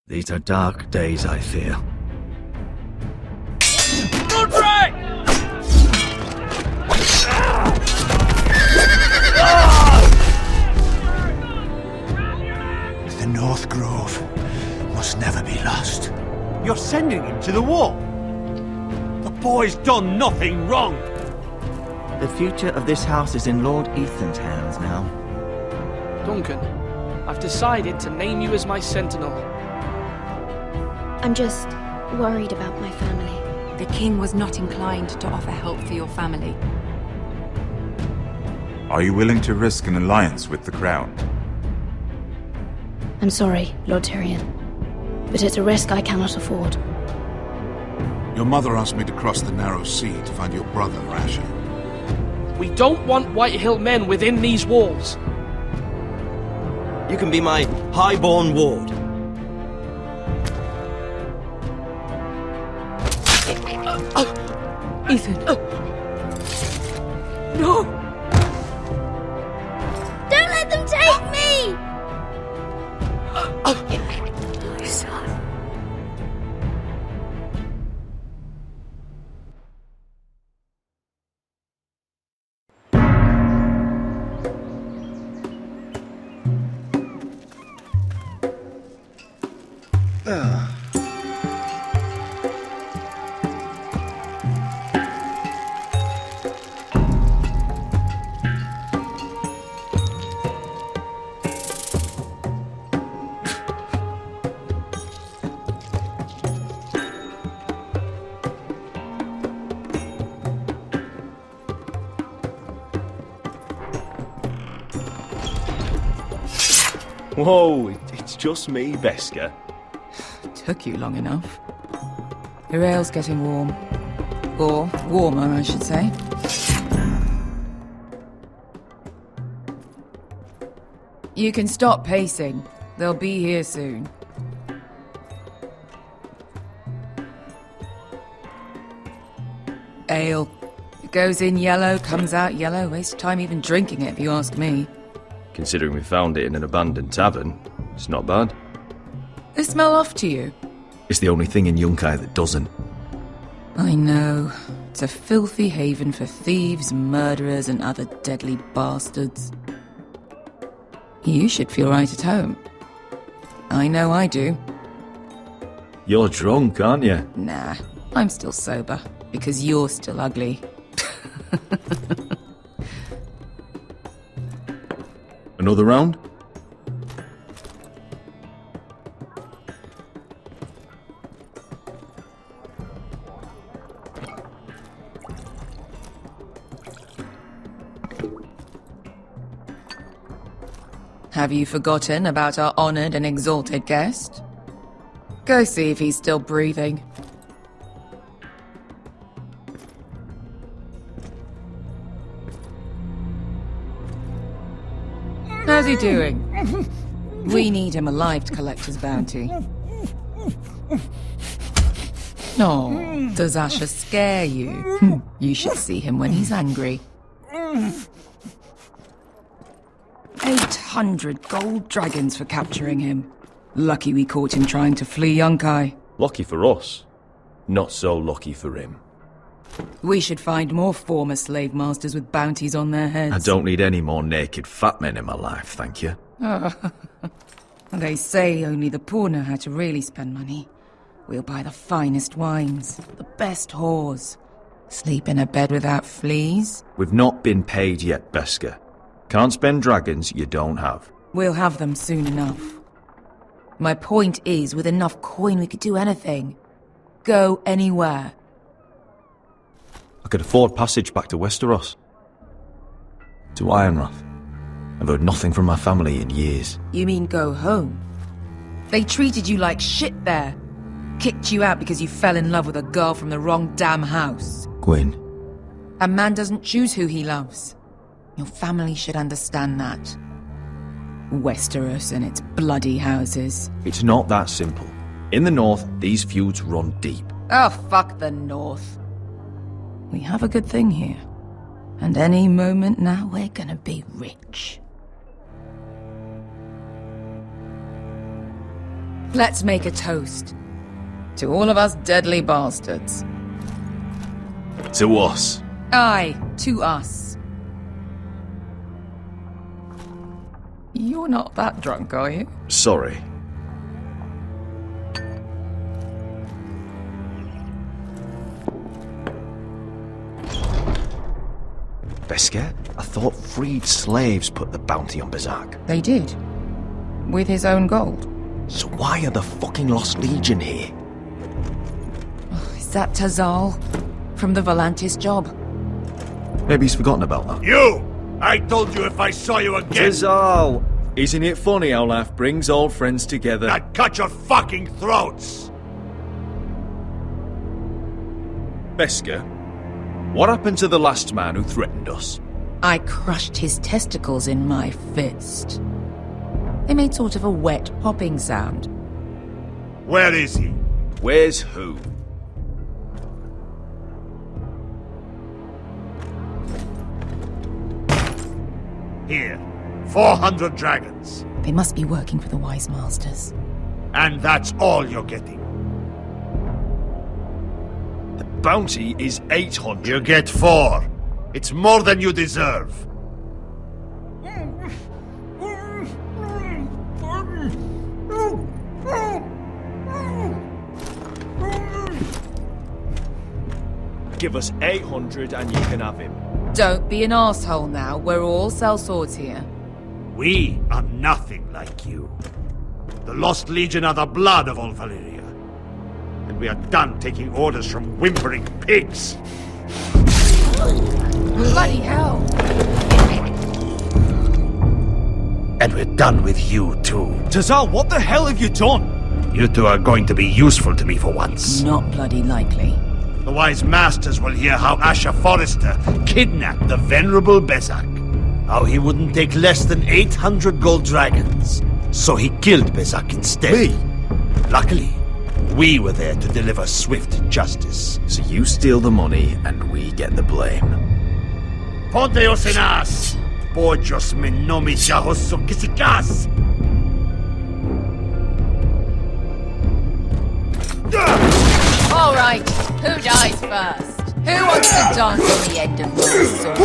These are dark days, I fear. Roderick! The North Grove must never be lost. You're sending him to the war? The boy's done nothing wrong. The future of this house is in Lord Ethan's hands now. Duncan, I've decided to name you as my sentinel. I'm just worried about my family. The king was not inclined to offer help for your family. Are you willing to risk an alliance with the Crown? I'm sorry, Lord Tyrion, but it's a risk I cannot afford. Your mother asked me to cross the narrow sea to find your brother, Rasher. We don't want Whitehill men within these walls. You can be my highborn ward. Ethan. No! Don't let them take me! My son. Whoa, it's just me, Beskar. Took you long enough. Your ale's getting warm. Or warmer, I should say. You can stop pacing. They'll be here soon. Ale. It goes in yellow, comes out yellow. Waste time even drinking it, if you ask me. Considering we found it in an abandoned tavern, it's not bad. They smell off to you. It's the only thing in Yunkai that doesn't. I know. It's a filthy haven for thieves, murderers, and other deadly bastards. You should feel right at home. I know I do. You're drunk, aren't you? Nah, I'm still sober, because you're still ugly. Another round? Have you forgotten about our honored and exalted guest? Go see if he's still breathing. How's he doing? We need him alive to collect his bounty. Oh, does Asher scare you? You should see him when he's angry. 800 gold dragons for capturing him. Lucky we caught him trying to flee Yunkai. Lucky for us. Not so lucky for him. We should find more former slave masters with bounties on their heads. I don't need any more naked fat men in my life, thank you. They say only the poor know how to really spend money. We'll buy the finest wines, the best whores. Sleep in a bed without fleas. We've not been paid yet, Beskar. Can't spend dragons you don't have. We'll have them soon enough. My point is, with enough coin we could do anything. Go anywhere. I could afford passage back to Westeros. To Ironrath. I've heard nothing from my family in years. You mean go home? They treated you like shit there. Kicked you out because you fell in love with a girl from the wrong damn house. Gwyn. A man doesn't choose who he loves. Your family should understand that. Westeros and its bloody houses. It's not that simple. In the north, these feuds run deep. Oh, fuck the north. We have a good thing here. And any moment now, we're gonna be rich. Let's make a toast. To all of us deadly bastards. To us. Aye, to us. You're not that drunk, are you? Sorry. Beskar? I thought freed slaves put the bounty on Berserk. They did. With his own gold. So why are the fucking Lost Legion here? Is that Tazal? From the Volantis job? Maybe he's forgotten about that. You! I told you if I saw you again, Tazal! Isn't it funny how life brings old friends together? I'd cut your fucking throats! Beskar, what happened to the last man who threatened us? I crushed his testicles in my fist. They made sort of a wet popping sound. Where is he? Where's who? Here. 400 dragons. They must be working for the Wise Masters. And that's all you're getting. The bounty is 800. You get 4. It's more than you deserve. Give us 800 and you can have him. Don't be an asshole now. We're all sellswords here. We are nothing like you. The Lost Legion are the blood of all Valyria. And we are done taking orders from whimpering pigs. Bloody hell! And we're done with you too. Tazal, what the hell have you done? You two are going to be useful to me for once. Not bloody likely. The Wise Masters will hear how Asher Forrester kidnapped the venerable Berserk. How he wouldn't take less than 800 gold dragons. So he killed Berserk instead. Me? Luckily, we were there to deliver swift justice. So you steal the money and we get the blame. Ponteos en as! Pojos me nomi chahoso kisikas! All right, who dies first? Who wants to dance on the end of my sword?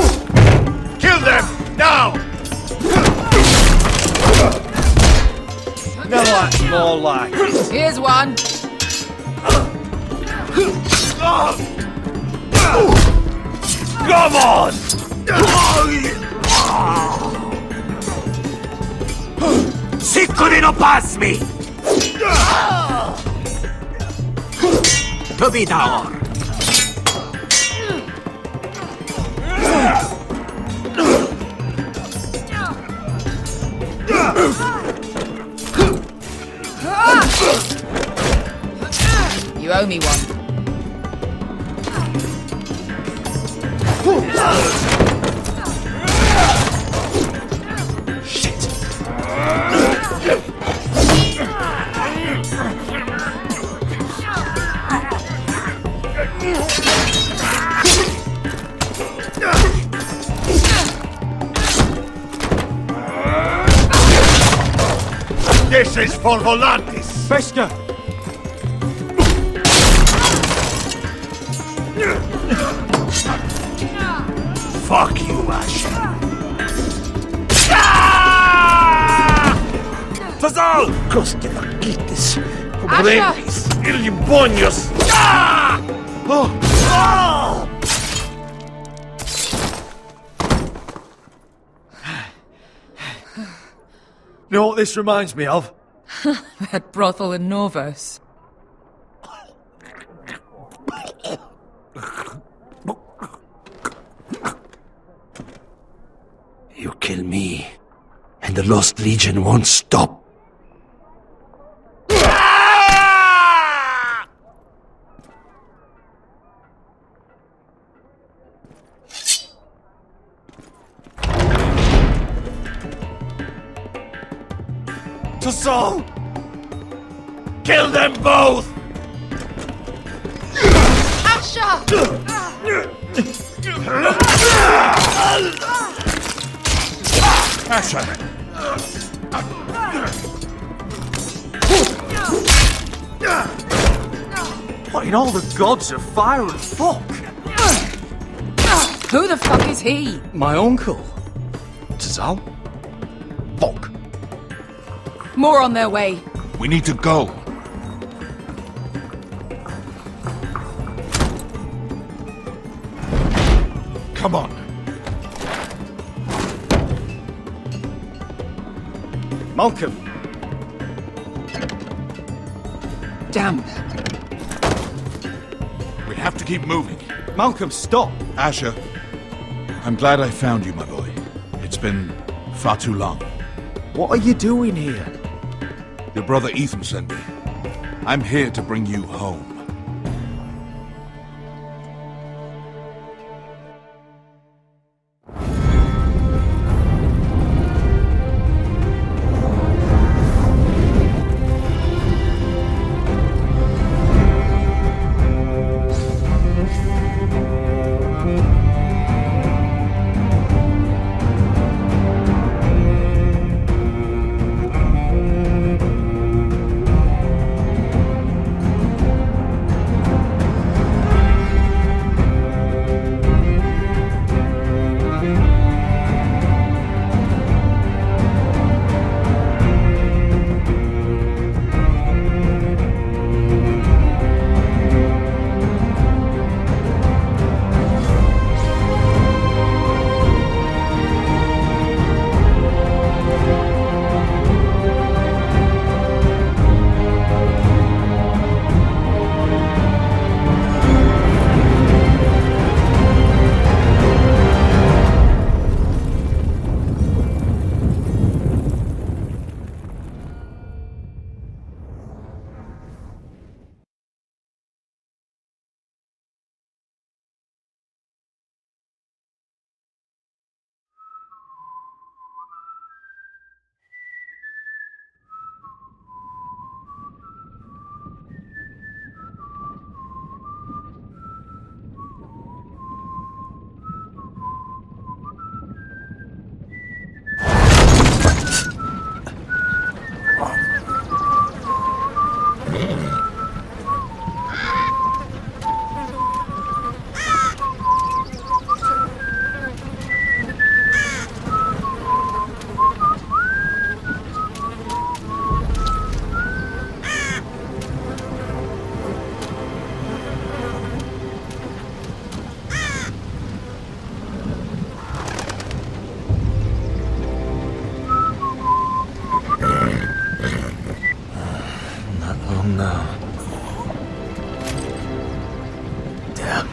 Kill them! Now! No, that's more like it. Here's one. Come on! Siccoli no pass me! To be down. You owe me one. Shit. This is for Volantis! Beskar! Fuck you, Asher! Tazal! Coste vaquites! Brembis! Irlimbonios! You know what this reminds me of? That brothel in Norvos. You kill me, and the Lost Legion won't stop. Tazal! Kill them both! Asher! What in all the gods of fire and fuck? Who the fuck is he? My uncle. Tazal? Fuck. More on their way. We need to go. Come on. Malcolm. Damn. We have to keep moving. Malcolm, stop. Asher, I'm glad I found you, my boy. It's been far too long. What are you doing here? Your brother Ethan sent me. I'm here to bring you home.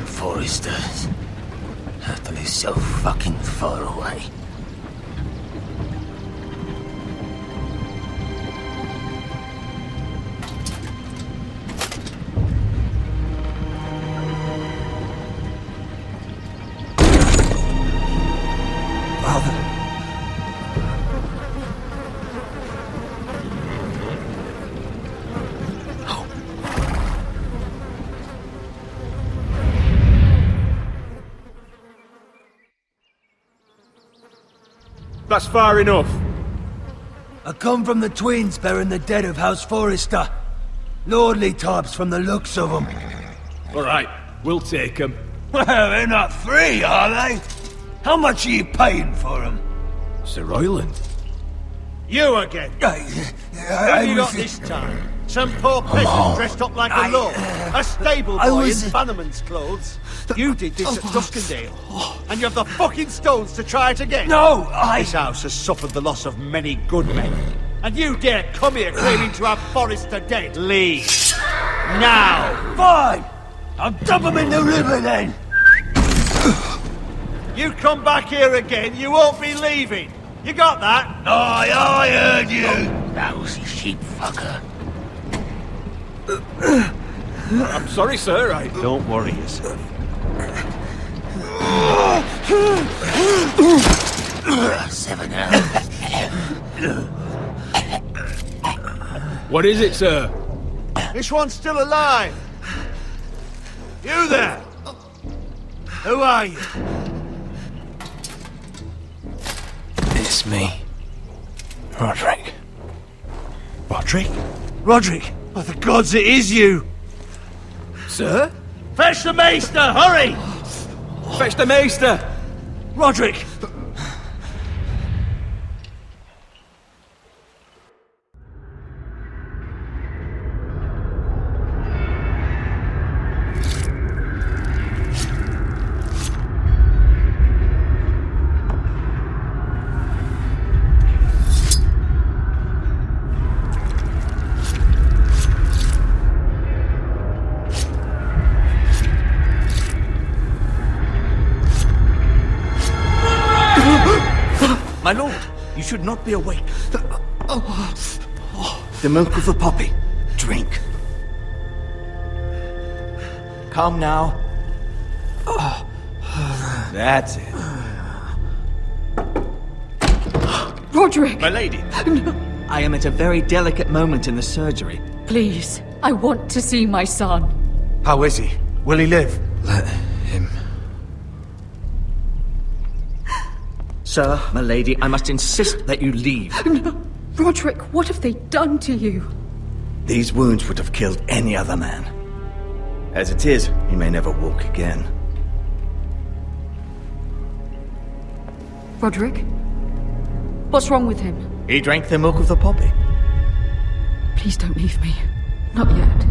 Foresters. Hurtle is so fucking far away. That's far enough. I come from the twins bearing the dead of House Forrester. Lordly types from the looks of them. All right, we'll take them. Well, they're not free, are they? How much are you paying for them? Sir Royland. You again. Who you got this time? Some poor peasant dressed up like a lord. A stable boy in Bannerman's clothes. You did this at Duskendale. And you have the fucking stones to try it again. No, This house has suffered the loss of many good men. And you dare come here claiming to have Forrester dead. Leave. Now. Fine! I'll dump them in the river then! You come back here again, you won't be leaving. You got that? Aye, I heard you! Lousy sheep fucker. I'm sorry, sir. Don't worry yourself. Seven hours. What is it, sir? This one's still alive. You there? Who are you? It's me. Roderick. Roderick? Roderick? By the gods, it is you! Sir? Fetch the maester, hurry! Fetch the maester! Roderick! My lord, you should not be awake. The milk of the poppy. Drink. Come now. That's it. Roderick! My lady, I am at a very delicate moment in the surgery. Please, I want to see my son. How is he? Will he live? Let him. Sir, my lady, I must insist that you leave. No. Roderick, what have they done to you? These wounds would have killed any other man. As it is, he may never walk again. Roderick? What's wrong with him? He drank the milk of the poppy. Please don't leave me. Not yet.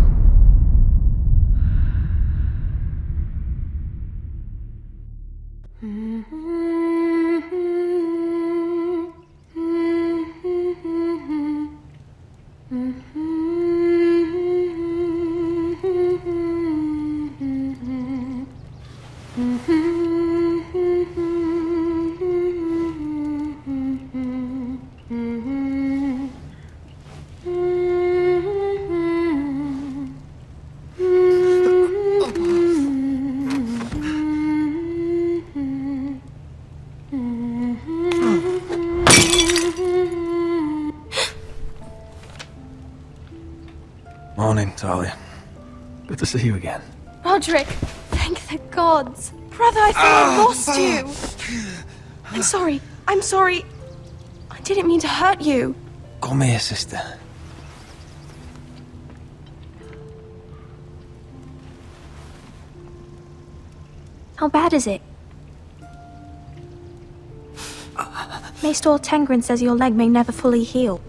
Morning, Talia. Good to see you again. Roderick, thank the gods. Brother, I thought I lost you. I'm sorry. I didn't mean to hurt you. Come here, sister. How bad is it? Maester Tengrin says your leg may never fully heal.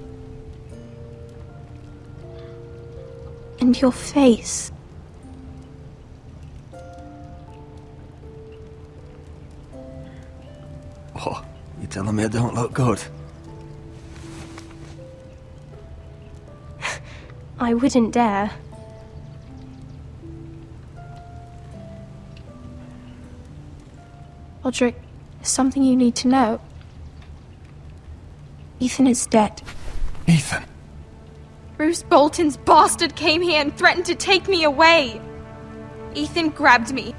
And your face. Oh, you telling me I don't look good? I wouldn't dare. Roderick, there's something you need to know. Ethan is dead. Ethan? Bruce Bolton's bastard came here and threatened to take me away. Ethan grabbed me.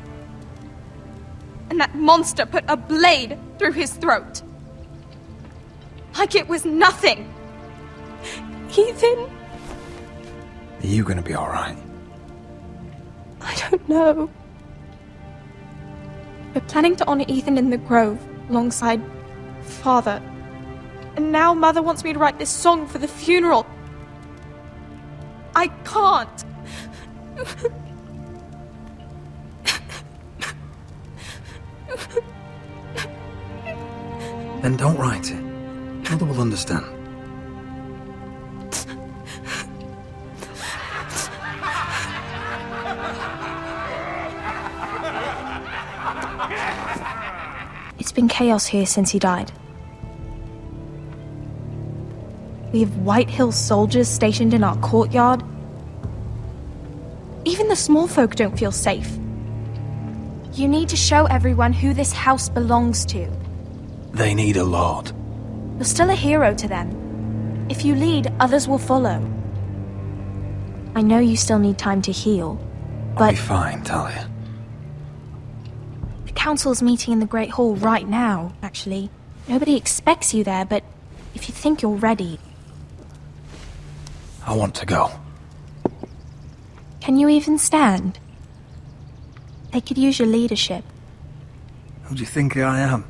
And that monster put a blade through his throat. Like it was nothing. Ethan? Are you gonna be alright? I don't know. We're planning to honor Ethan in the Grove, alongside Father. And now Mother wants me to write this song for the funeral. I can't. Then don't write it. Mother will understand. It's been chaos here since he died. We have White Hill soldiers stationed in our courtyard. Even the small folk don't feel safe. You need to show everyone who this house belongs to. They need a lord. You're still a hero to them. If you lead, others will follow. I know you still need time to heal, but... I'll be fine, Talia. The council's meeting in the Great Hall right now, actually. Nobody expects you there, but if you think you're ready... I want to go. Can you even stand? They could use your leadership. Who do you think I am?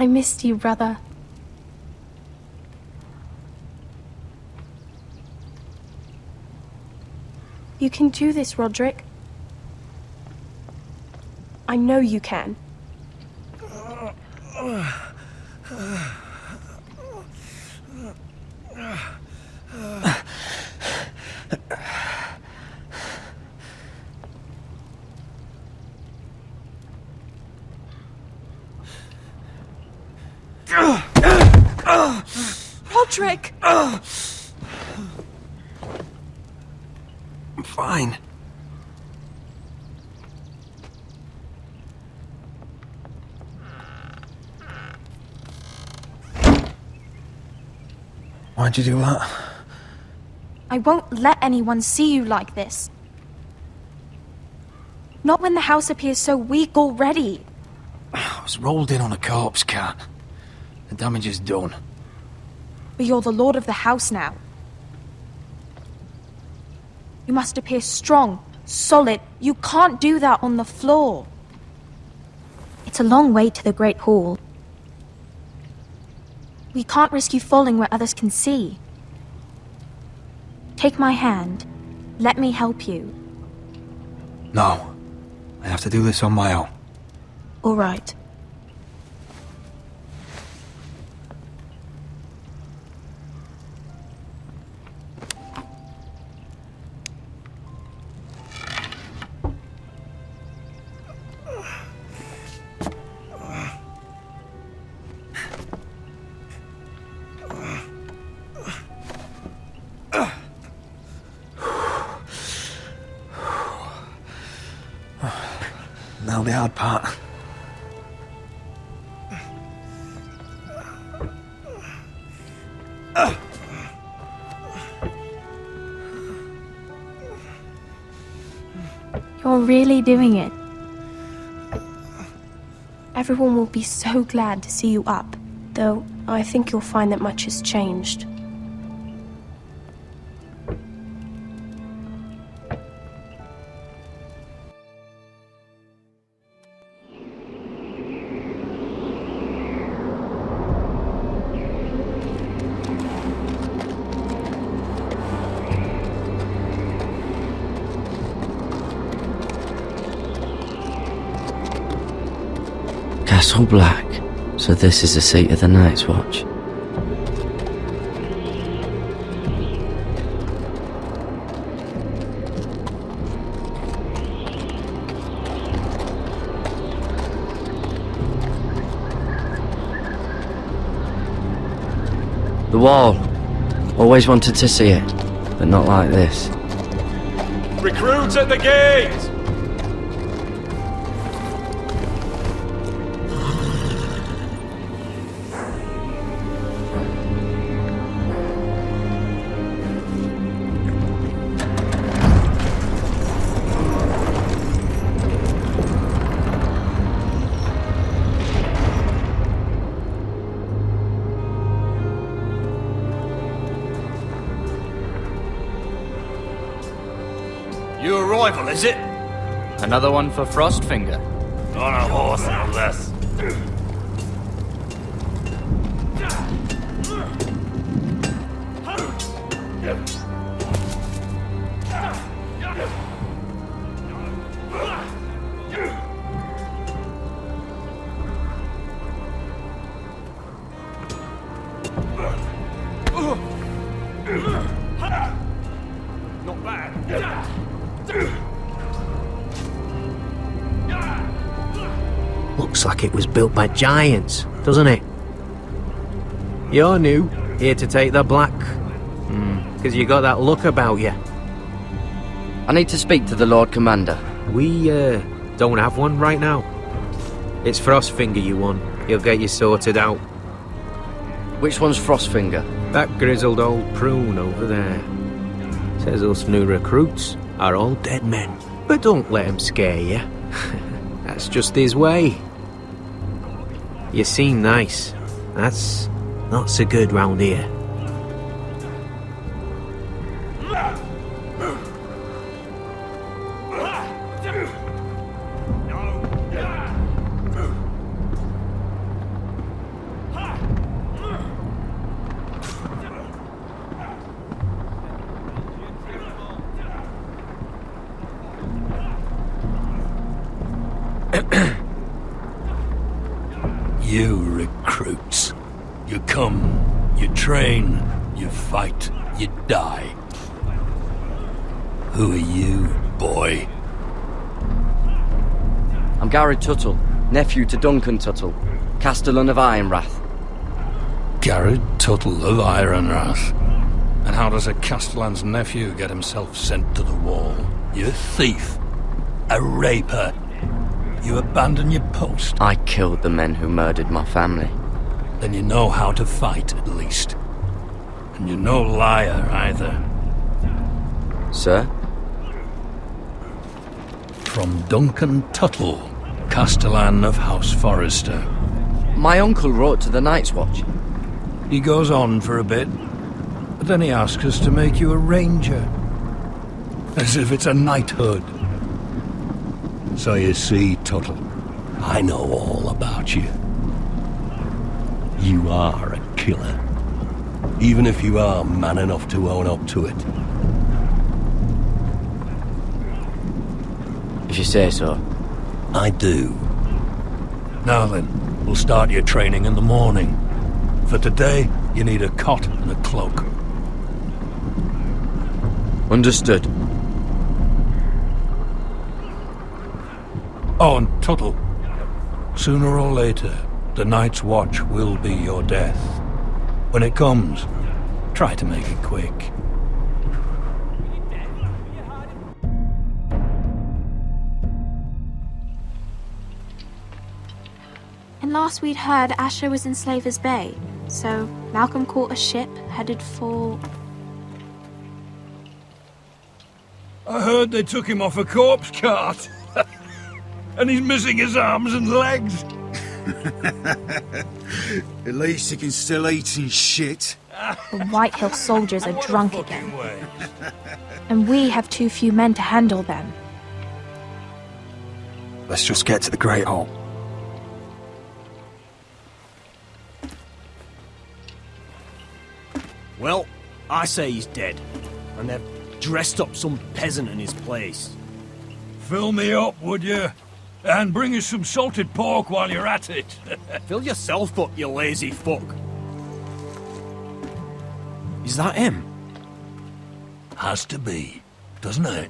I missed you, brother. You can do this, Roderick. I know you can. Roderick! I'm fine. Why'd you do that? I won't let anyone see you like this. Not when the house appears so weak already. I was rolled in on a corpse cart. The damage is done. But you're the lord of the house now. You must appear strong, solid. You can't do that on the floor. It's a long way to the Great Hall. We can't risk you falling where others can see. Take my hand. Let me help you. No. I have to do this on my own. All right. Now the hard part. You're really doing it. Everyone will be so glad to see you up, though I think you'll find that much has changed. Castle Black. So this is the seat of the Night's Watch. The wall. Always wanted to see it, but not like this. Recruits at the gate! New arrival, is it? Another one for Frostfinger. On a horse, no less. Not bad. Looks like it was built by giants, doesn't it? You're new, here to take the black. Because you got that look about you. I need to speak to the Lord Commander. We, don't have one right now. It's Frostfinger you want. He'll get you sorted out. Which one's Frostfinger? That grizzled old prune over there. Says us new recruits are all dead men. But don't let him scare you. That's just his way. You seem nice. That's not so good round here. You recruits. You come, you train, you fight, you die. Who are you, boy? I'm Garrett Tuttle, nephew to Duncan Tuttle, Castellan of Ironrath. Garrett Tuttle of Ironrath. And how does a Castellan's nephew get himself sent to the wall? You thief. A raper. You abandon your post. I killed the men who murdered my family. Then you know how to fight, at least. And you're no liar, either. Sir? From Duncan Tuttle, Castellan of House Forrester. My uncle wrote to the Night's Watch. He goes on for a bit, but then he asks us to make you a ranger. As if it's a knighthood. So you see, Tuttle, I know all about you. You are a killer. Even if you are man enough to own up to it. If you say so. I do. Now then, we'll start your training in the morning. For today, you need a cot and a cloak. Understood. Oh, and Tuttle, sooner or later, the Night's Watch will be your death. When it comes, try to make it quick. And last we'd heard, Asher was in Slaver's Bay, so Malcolm caught a ship headed for... I heard they took him off a corpse cart. And he's missing his arms and legs. At least he can still eat and shit. The White Hill soldiers are drunk again. And we have too few men to handle them. Let's just get to the Great Hall. Well, I say he's dead. And they've dressed up some peasant in his place. Fill me up, would you? And bring us some salted pork while you're at it. Fill yourself up, you lazy fuck. Is that him? Has to be, doesn't it?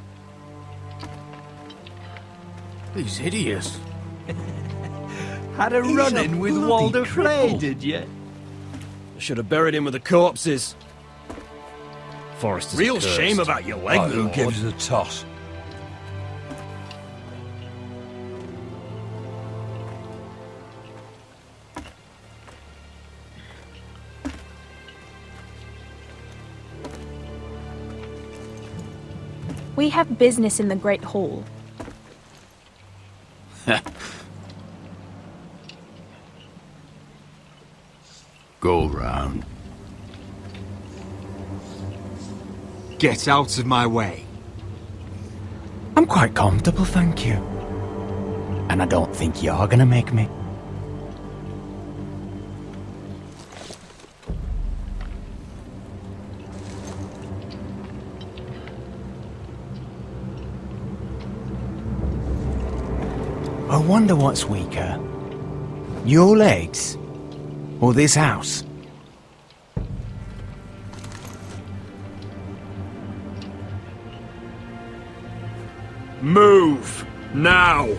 He's hideous. Had a run-in with Walder Frey, did you? I should have buried him with the corpses. Forrester's Real cursed. shame about your leg, Who Lord. gives a toss? We have business in the Great Hall. Go round. Get out of my way. I'm quite comfortable, thank you. And I don't think you're gonna make me. I wonder what's weaker. Your legs? Or this house? Move! Now!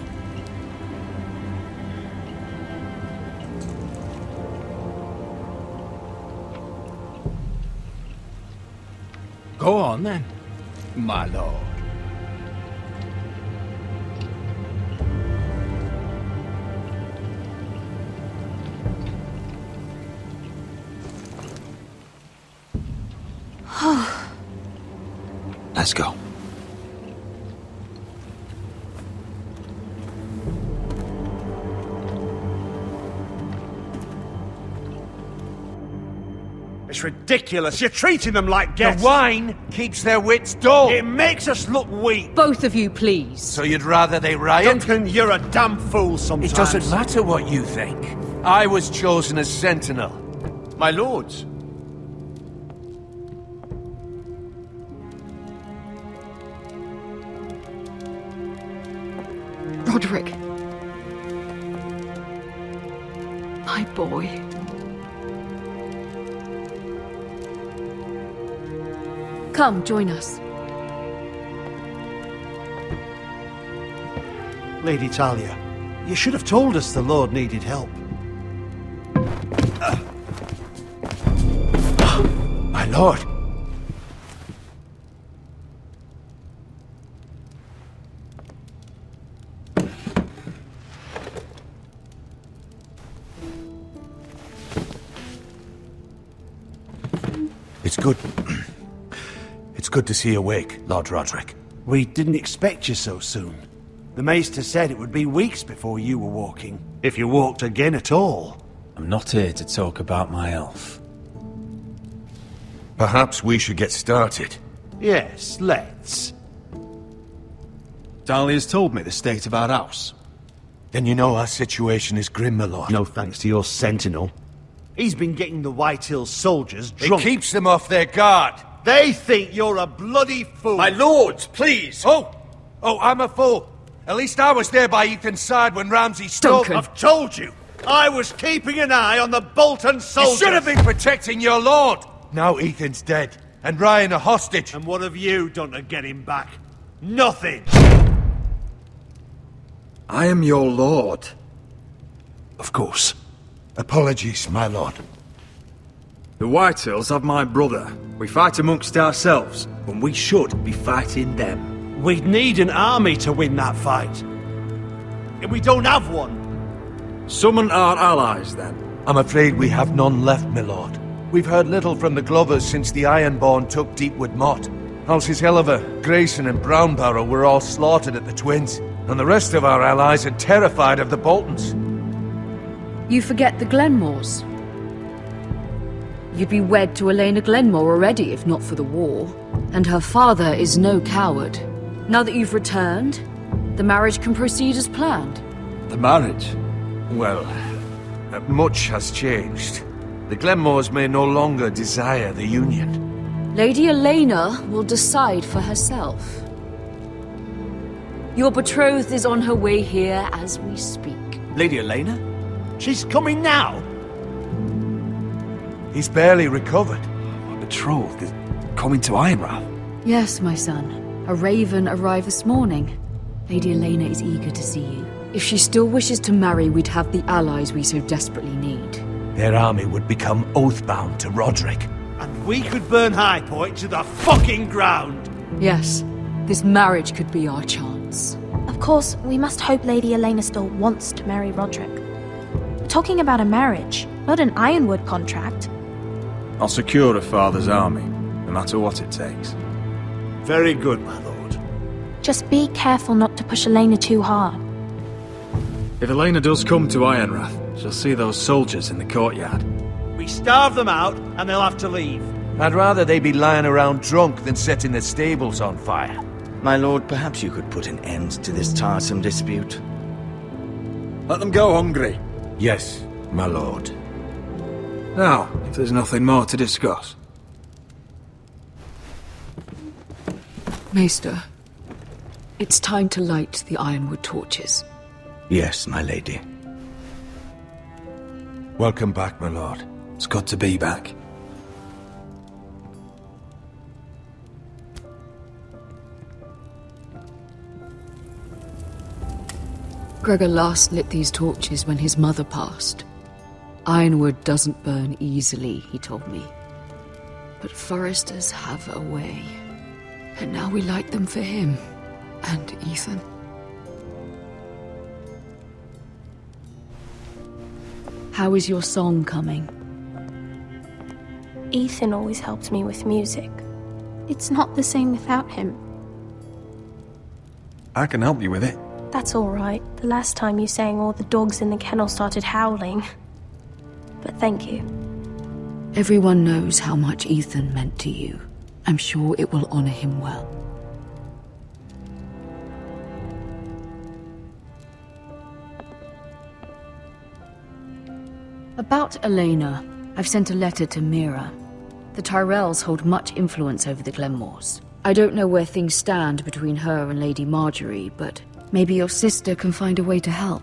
Go on then, my lord. Let's go. It's ridiculous. You're treating them like guests. The wine keeps their wits dull. It makes us look weak. Both of you, please. So you'd rather they riot? Duncan, you're a damn fool sometimes. It doesn't matter what you think. I was chosen as sentinel. My lords. Roderick. My My boy. Come, join us. Lady Talia, you should have told us the Lord needed help. My lord. It's good. It's good to see you awake, Lord Roderick. We didn't expect you so soon. The Maester said it would be weeks before you were walking, if you walked again at all. I'm not here to talk about my elf. Perhaps we should get started. Yes, let's. Dahlia's told me the state of our house. Then you know our situation is grim, my lord. No thanks to your sentinel. He's been getting the Whitehills soldiers drunk. It keeps them off their guard. They think you're a bloody fool. My lords, please! Oh, I'm a fool. At least I was there by Ethan's side when Ramsay stole... Duncan. I've told you. I was keeping an eye on the Bolton soldiers. You should have been protecting your lord. Now Ethan's dead, and Ryan a hostage. And what have you done to get him back? Nothing. I am your lord. Of course. Apologies, my lord. The Whitehills have my brother. We fight amongst ourselves, when we should be fighting them. We'd need an army to win that fight. And we don't have one. Summon our allies, then. I'm afraid we have none left, my lord. We've heard little from the Glovers since the Ironborn took Deepwood Motte. Houses Helliver, Grayson and Brownbarrow were all slaughtered at the Twins, and the rest of our allies are terrified of the Boltons. You forget the Glenmores. You'd be wed to Elena Glenmore already if not for the war. And her father is no coward. Now that you've returned, the marriage can proceed as planned. The marriage? Well, much has changed. The Glenmores may no longer desire the union. Lady Elena will decide for herself. Your betrothed is on her way here as we speak. Lady Elena? She's coming now. He's barely recovered. My betrothed is coming to Ironrath. Yes, my son. A raven arrived this morning. Lady Elena is eager to see you. If she still wishes to marry, we'd have the allies we so desperately need. Their army would become oath-bound to Roderick. And we could burn High Point to the fucking ground. Yes, this marriage could be our chance. Of course, we must hope Lady Elena still wants to marry Roderick. We're talking about a marriage, not an Ironwood contract. I'll secure her father's army, no matter what it takes. Very good, my lord. Just be careful not to push Elena too hard. If Elena does come to Ironrath, she'll see those soldiers in the courtyard. We starve them out, and they'll have to leave. I'd rather they be lying around drunk than setting the stables on fire. My lord, perhaps you could put an end to this tiresome dispute. Let them go hungry. Yes, my lord. Now, if there's nothing more to discuss. Maester, it's time to light the Ironwood torches. Yes, my lady. Welcome back, my lord. It's good to be back. Gregor last lit these torches when his mother passed. Ironwood doesn't burn easily, he told me. But foresters have a way. And now we light them for him. And Ethan. How is your song coming? Ethan always helped me with music. It's not the same without him. I can help you with it. That's all right. The last time you sang, all the dogs in the kennel started howling. But thank you. Everyone knows how much Ethan meant to you. I'm sure it will honor him well. About Elena, I've sent a letter to Mira. The Tyrells hold much influence over the Glenmores. I don't know where things stand between her and Lady Marjorie, but maybe your sister can find a way to help.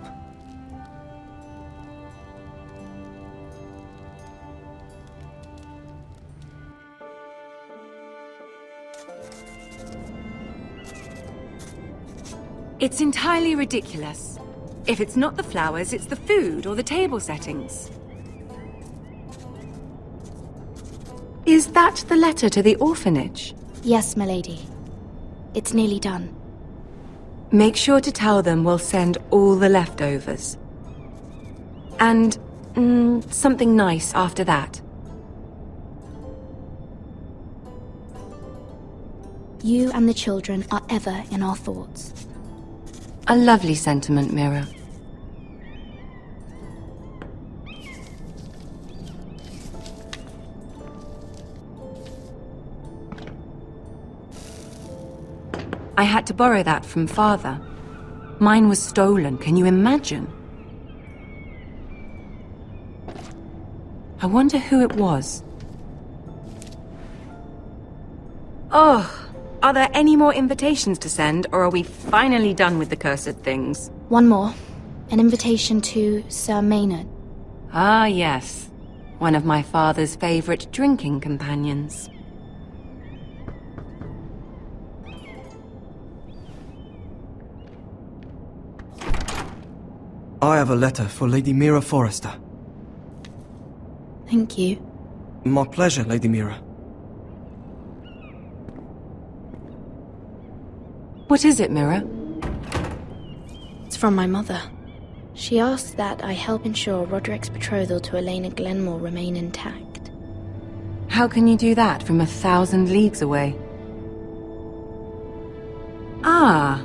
It's entirely ridiculous. If it's not the flowers, it's the food or the table settings. Is that the letter to the orphanage? Yes, milady. It's nearly done. Make sure to tell them we'll send all the leftovers. And, something nice after that. You and the children are ever in our thoughts. A lovely sentiment, Mira. I had to borrow that from Father. Mine was stolen, can you imagine? I wonder who it was. Oh, are there any more invitations to send, or are we finally done with the cursed things? One more. An invitation to Sir Maynard. Ah, yes. One of my father's favorite drinking companions. I have a letter for Lady Mira Forrester. Thank you. My pleasure, Lady Mira. What is it, Mira? It's from my mother. She asks that I help ensure Roderick's betrothal to Elena Glenmore remain intact. How can you do that from 1,000 leagues away? Ah,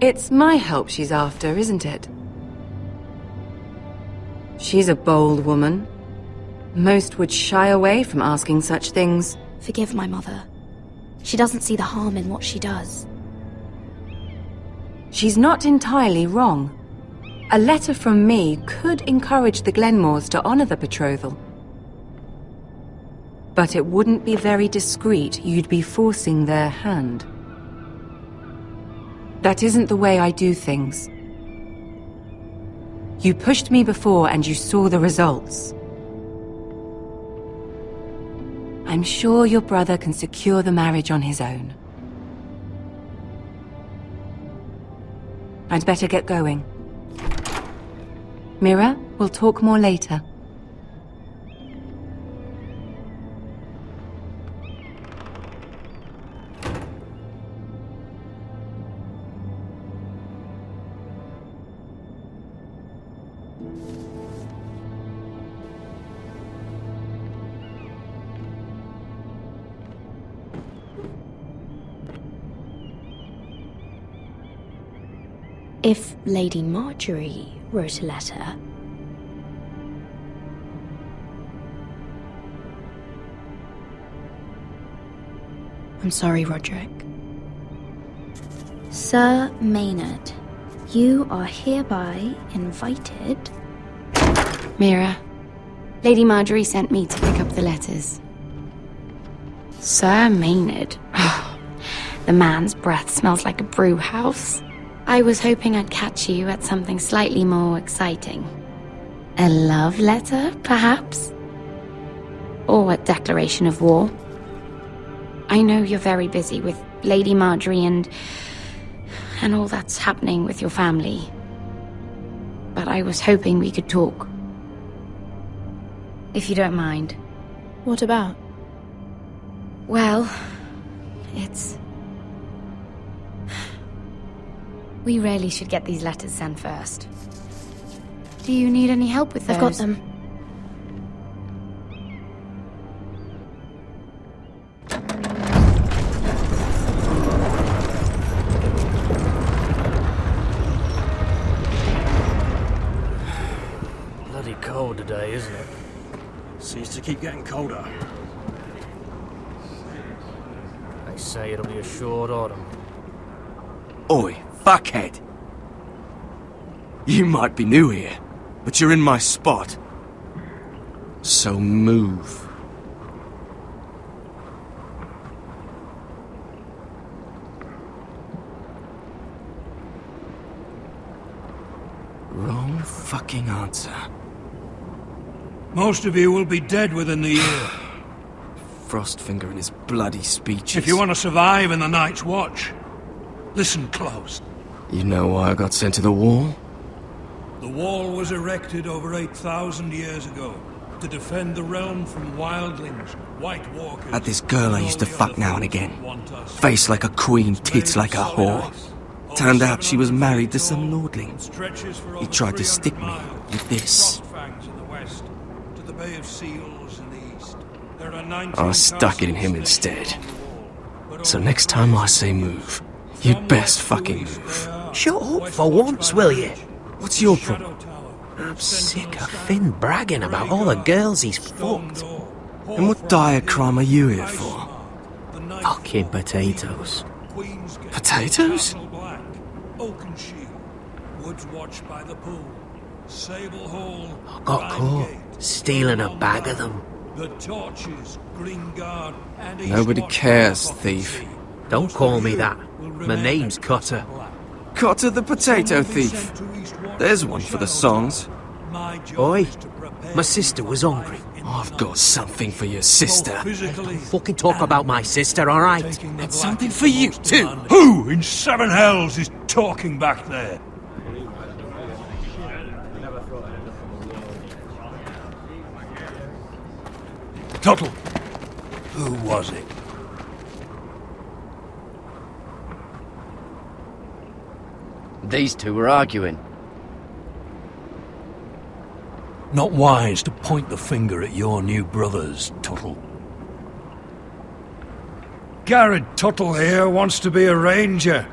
it's my help she's after, isn't it? She's a bold woman. Most would shy away from asking such things. Forgive my mother. She doesn't see the harm in what she does. She's not entirely wrong. A letter from me could encourage the Glenmores to honor the betrothal. But it wouldn't be very discreet. You'd be forcing their hand. That isn't the way I do things. You pushed me before and you saw the results. I'm sure your brother can secure the marriage on his own. I'd better get going. Mira, we'll talk more later. If Lady Marjorie wrote a letter... I'm sorry, Roderick. Sir Maynard, you are hereby invited... Mira, Lady Marjorie sent me to pick up the letters. Sir Maynard? The man's breath smells like a brew house. I was hoping I'd catch you at something slightly more exciting. A love letter, perhaps? Or a declaration of war? I know you're very busy with Lady Marjorie and all that's happening with your family. But I was hoping we could talk. If you don't mind. What about? Well, it's... We really should get these letters sent first. Do you need any help with those? I've got them. Bloody cold today, isn't it? Seems to keep getting colder. They say it'll be a short autumn. Oi, fuckhead! You might be new here, but you're in my spot. So move. Wrong fucking answer. Most of you will be dead within the year. Frostfinger and his bloody speeches. If you want to survive in the Night's Watch, listen close. You know why I got sent to the wall? The wall was erected over 8,000 years ago to defend the realm from wildlings, White Walkers... Had this girl I used to fuck now and again. Face like a queen, tits like a whore. Turned out she was married to some lordling. He tried to stick me with this. I stuck it in him instead. So next time I say move, you'd best fucking move. Shut up for once, will you? What's your problem? I'm sick of Finn bragging about all the girls he's fucked. And what dire crime are you here for? Fucking potatoes. Potatoes? I got caught stealing a bag of them. Nobody cares, thief. Don't call me that. My name's Cutter. Cutter the potato thief. There's one for the songs. Oi, my sister was hungry. I've got something for your sister. Don't fucking talk about my sister, alright? Got something for you too. Who in seven hells is talking back there? Tuttle, who was it? These two were arguing. Not wise to point the finger at your new brothers, Tuttle. Garrett Tuttle here wants to be a ranger,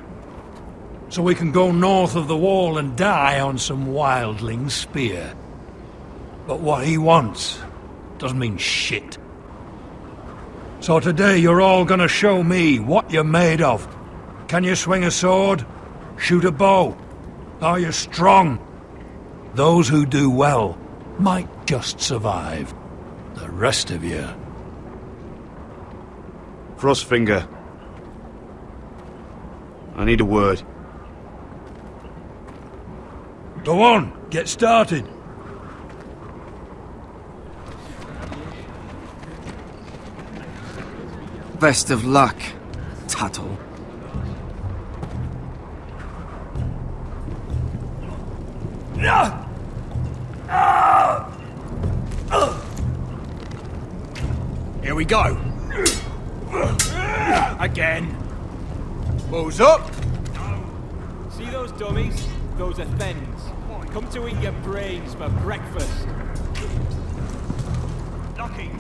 so we can go north of the wall and die on some wildling spear. But what he wants doesn't mean shit. So today you're all gonna show me what you're made of. Can you swing a sword? Shoot a bow? Are you strong? Those who do well might just survive. The rest of you... Frostfinger. I need a word. Go on, get started. Best of luck, Tuttle. Here we go. Again. Balls up. See those dummies? Those are thens. Come to eat your brains for breakfast. Knocking.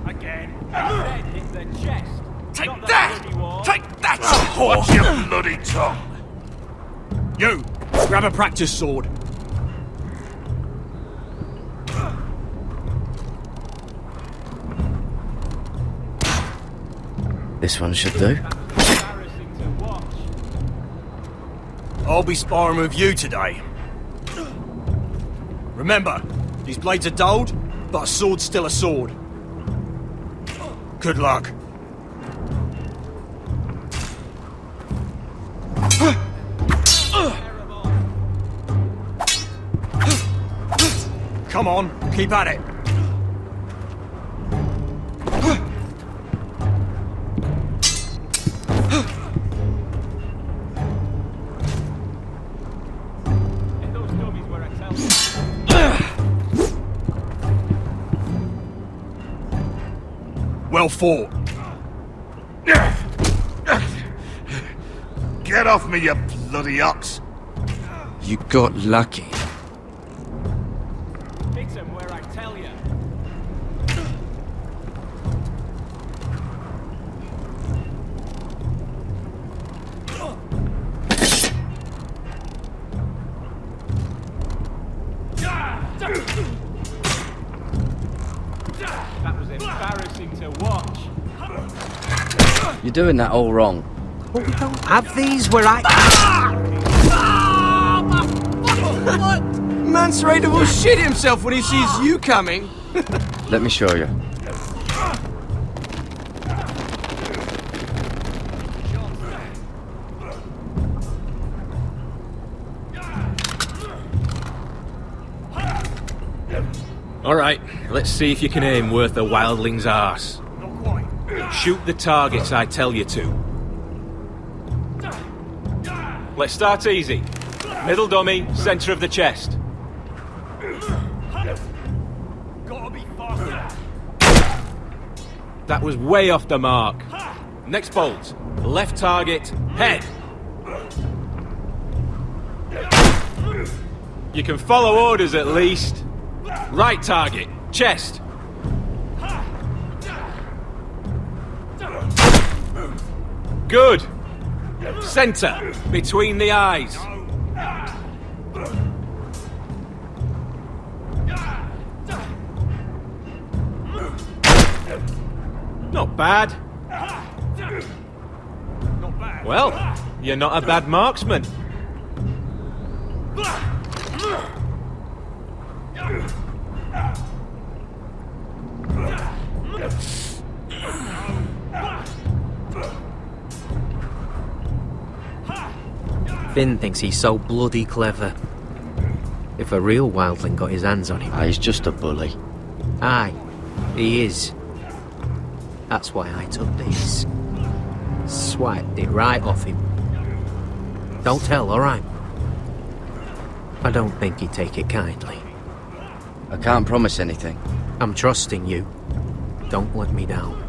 Again. Then hit the chest. Take Not that! bloody wall. Take that! Watch your bloody tongue! You! Grab a practice sword. This one should do. I'll be sparring with you today. Remember, these blades are dulled, but a sword's still a sword. Good luck. Come on, keep at it. Well fought. Get off me, you bloody ox! You got lucky. Hit him where I tell you. That was embarrassing to watch. You're doing that all wrong. But we don't have these where I... Mance Raider will shit himself when he sees you coming. Let me show you. Alright, let's see if you can aim worth a wildling's arse. Shoot the targets I tell you to. Let's start easy. Middle dummy, centre of the chest. That was way off the mark. Next bolt. Left target, head. You can follow orders at least. Right target, chest. Good. Centre, between the eyes. Not bad. Well, you're not a bad marksman. Finn thinks he's so bloody clever. If a real wildling got his hands on him... He's just a bully. Aye, he is. That's why I took this. Swiped it right off him. Don't tell, alright? I don't think he'd take it kindly. I can't promise anything. I'm trusting you. Don't let me down.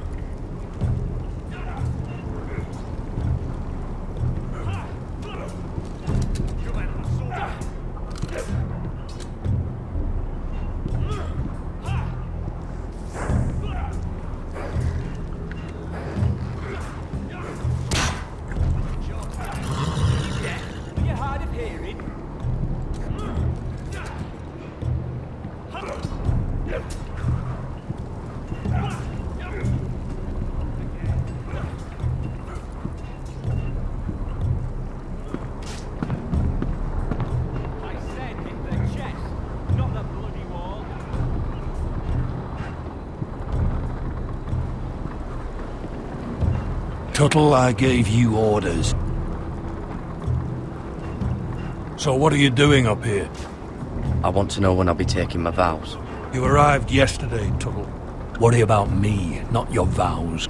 Tuttle, I gave you orders. So what are you doing up here? I want to know when I'll be taking my vows. You arrived yesterday, Tuttle. Worry about me, not your vows.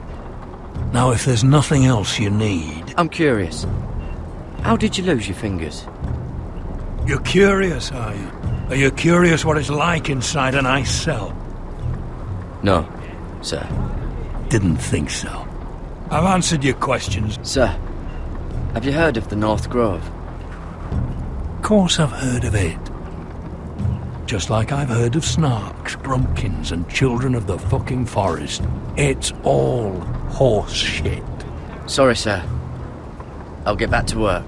Now, if there's nothing else you need... I'm curious. How did you lose your fingers? You're curious, are you? Are you curious what it's like inside an ice cell? No, sir. Didn't think so. I've answered your questions. Sir, have you heard of the North Grove? Of course I've heard of it. Just like I've heard of Snarks, Grumpkins, and Children of the fucking Forest. It's all horse shit. Sorry, sir. I'll get back to work.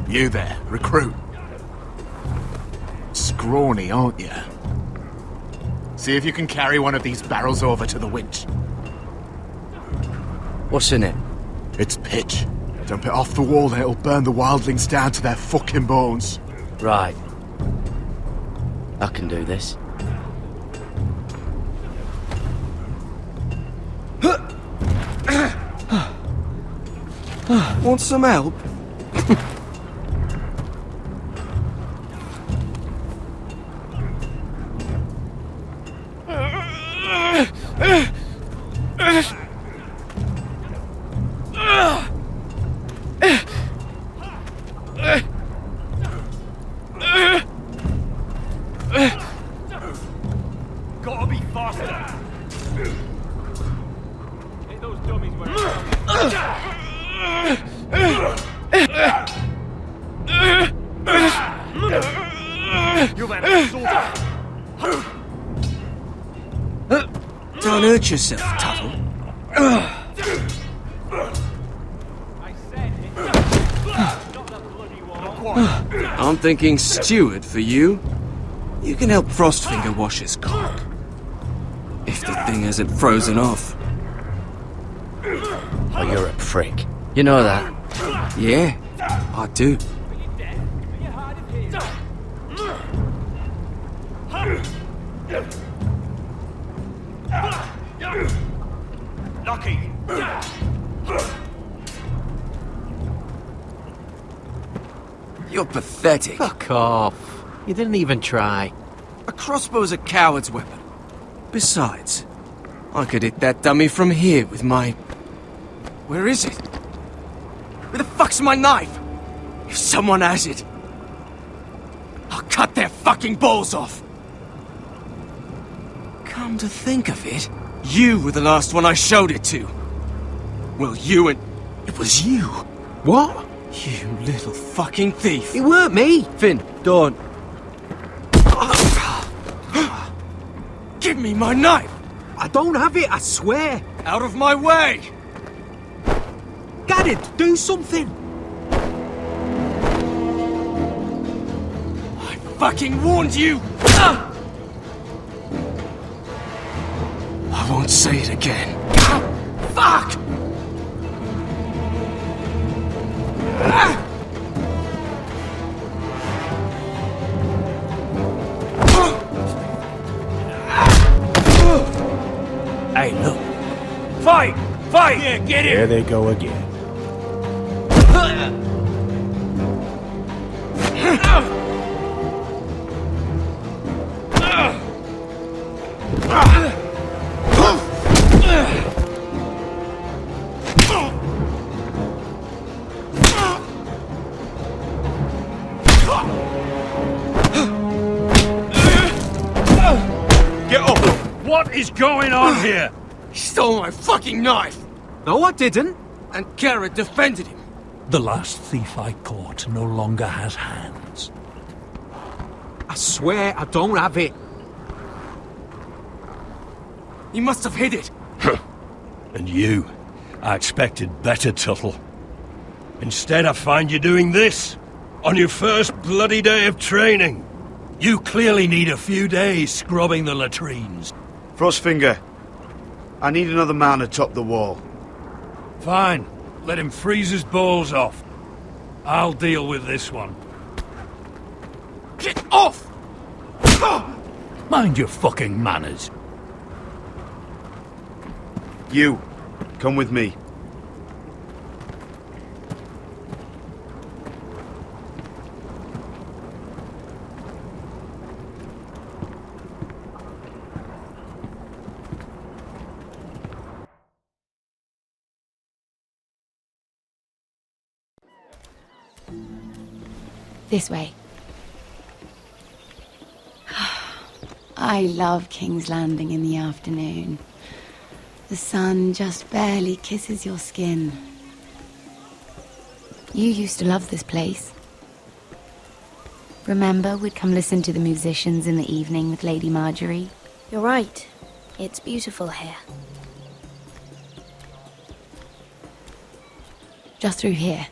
You there, recruit. Scrawny, aren't you? See if you can carry one of these barrels over to the winch. What's in it? It's pitch. Dump it off the wall and it'll burn the wildlings down to their fucking bones. Right. I can do this. Want some help? Gotta be faster. Hit those dummies where you better sort. Don't hurt yourself, Tuttle. I'm thinking steward for you. You can help Frostfinger wash his cock. thing hasn't frozen off. Oh, you're a prick. You know that? Yeah, I do. Lucky. You're pathetic. Fuck off. You didn't even try. A crossbow's a coward's weapon. Besides, I could hit that dummy from here with my... Where is it? Where the fuck's my knife? If someone has it, I'll cut their fucking balls off. Come to think of it, you were the last one I showed it to. Well, you and... It was you. What? You little fucking thief. It weren't me. Finn, don't. Give me my knife! I don't have it, I swear. Out of my way! Get it, do something. I fucking warned you! I won't say it again. Fuck! Hey, look. Fight! Fight! Yeah, get it! There they go again. Get up! What is going on here? He stole my fucking knife! No, I didn't. And Garrett defended him. The last thief I caught no longer has hands. I swear I don't have it. He must have hid it. And you? I expected better, Tuttle. Instead, I find you doing this. On your first bloody day of training. You clearly need a few days scrubbing the latrines. Frostfinger, I need another man atop the wall. Fine. Let him freeze his balls off. I'll deal with this one. Get off! Mind your fucking manners. You, come with me. This way. I love King's Landing in the afternoon. The sun just barely kisses your skin. You used to love this place. Remember, we'd come listen to the musicians in the evening with Lady Marjorie? You're right. It's beautiful here. Just through here.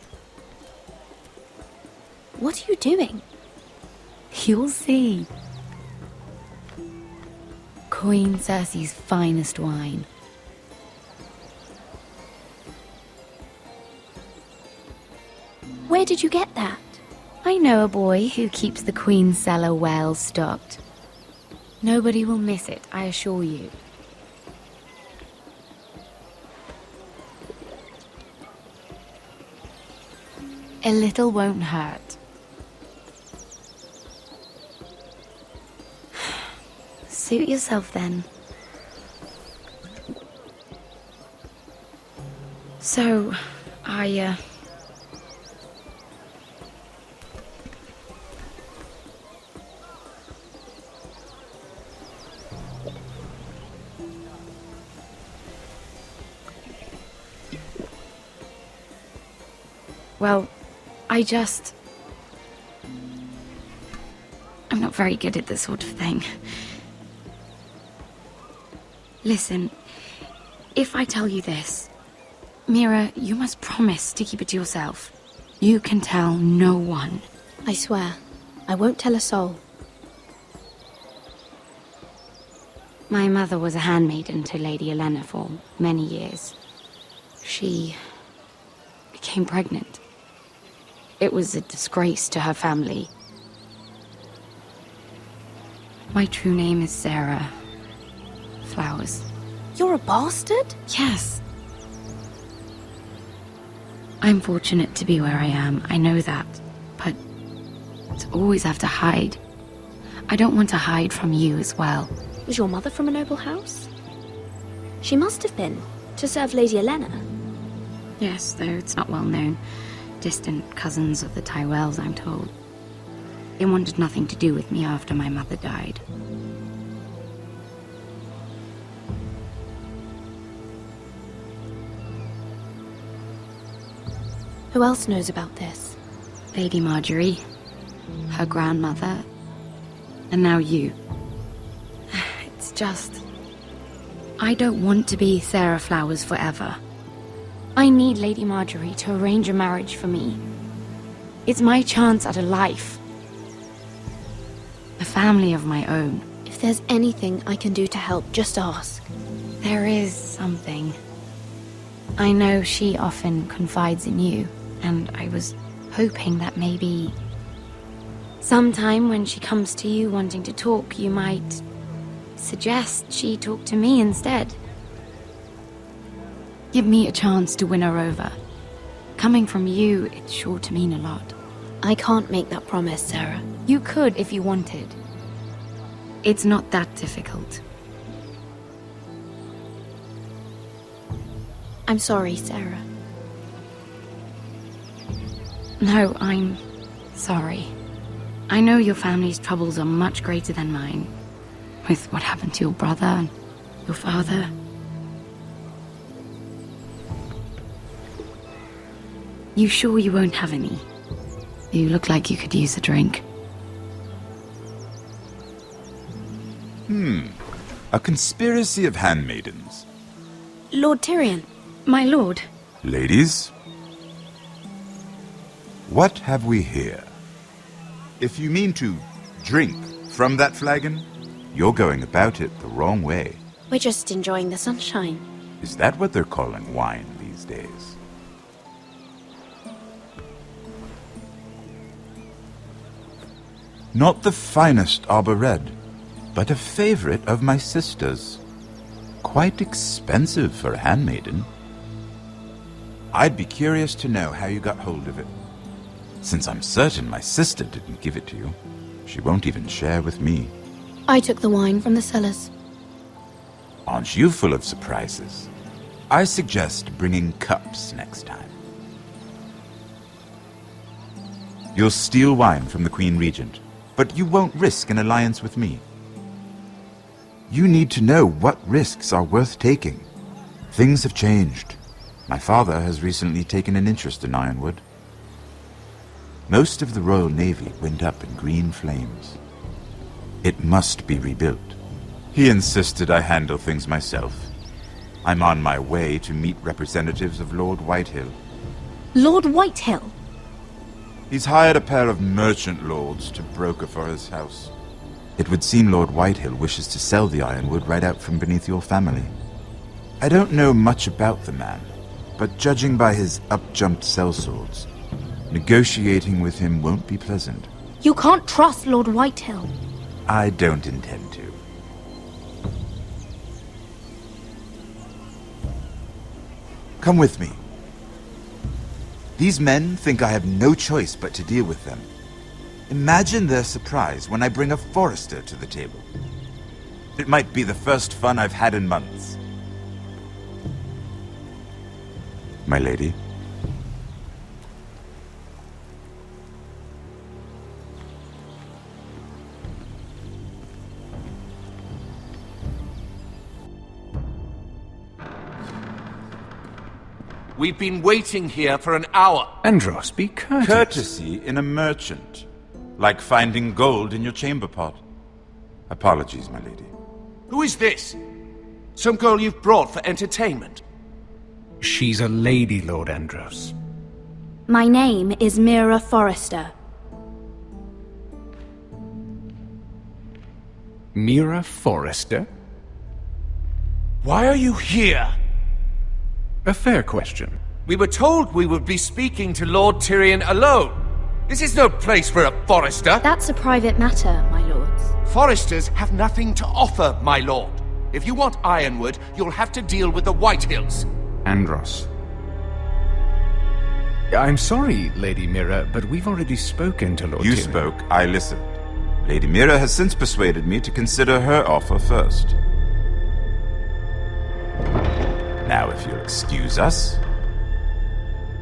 What are you doing? You'll see. Queen Cersei's finest wine. Where did you get that? I know a boy who keeps the Queen's cellar well stocked. Nobody will miss it, I assure you. A little won't hurt. Suit yourself then. So, Well, I'm not very good at this sort of thing. Listen, if I tell you this, Mira, you must promise to keep it to yourself. You can tell no one. I swear, I won't tell a soul. My mother was a handmaiden to Lady Elena for many years. She became pregnant. It was a disgrace to her family. My true name is Sarah Flowers. You're a bastard? Yes. I'm fortunate to be where I am, I know that. But to always have to hide. I don't want to hide from you as well. Was your mother from a noble house? She must have been, to serve Lady Elena. Yes, though it's not well known. Distant cousins of the Tyrells, I'm told. They wanted nothing to do with me after my mother died. Who else knows about this? Lady Marjorie, her grandmother, and now you. It's just... I don't want to be Sarah Flowers forever. I need Lady Marjorie to arrange a marriage for me. It's my chance at a life. A family of my own. If there's anything I can do to help, just ask. There is something. I know she often confides in you, and I was hoping that maybe... sometime when she comes to you wanting to talk, you might suggest she talk to me instead. Give me a chance to win her over. Coming from you, it's sure to mean a lot. I can't make that promise, Sarah. You could if you wanted. It's not that difficult. I'm sorry, Sarah. No, I'm sorry. I know your family's troubles are much greater than mine. With what happened to your brother and your father. You sure you won't have any? You look like you could use a drink. A conspiracy of handmaidens. Lord Tyrion. My lord. Ladies, what have we here? If you mean to drink from that flagon, you're going about it the wrong way. We're just enjoying the sunshine. Is that what they're calling wine these days? Not the finest arbor red, but a favorite of my sister's. Quite expensive for a handmaiden. I'd be curious to know how you got hold of it. Since I'm certain my sister didn't give it to you, she won't even share with me. I took the wine from the cellars. Aren't you full of surprises? I suggest bringing cups next time. You'll steal wine from the Queen Regent, but you won't risk an alliance with me. You need to know what risks are worth taking. Things have changed. My father has recently taken an interest in Ironwood. Most of the Royal Navy went up in green flames. It must be rebuilt. He insisted I handle things myself. I'm on my way to meet representatives of Lord Whitehill. Lord Whitehill? He's hired a pair of merchant lords to broker for his house. It would seem Lord Whitehill wishes to sell the ironwood right out from beneath your family. I don't know much about the man, but judging by his up-jumped sellswords, negotiating with him won't be pleasant. You can't trust Lord Whitehill. I don't intend to. Come with me. These men think I have no choice but to deal with them. Imagine their surprise when I bring a forester to the table. It might be the first fun I've had in months. My lady. We've been waiting here for an hour. Andros, be courteous. Courtesy in a merchant. Like finding gold in your chamber pot. Apologies, my lady. Who is this? Some girl you've brought for entertainment? She's a lady, Lord Andros. My name is Mira Forrester. Mira Forrester? Why are you here? A fair question. We were told we would be speaking to Lord Tyrion alone. This is no place for a Forester. That's a private matter, my lords. Foresters have nothing to offer, my lord. If you want Ironwood, you'll have to deal with the Whitehills. Andros. I'm sorry, Lady Mira, but we've already spoken to Lord You Tyrion. spoke, I listened. Lady Mira has since persuaded me to consider her offer first. Now, if you'll excuse us...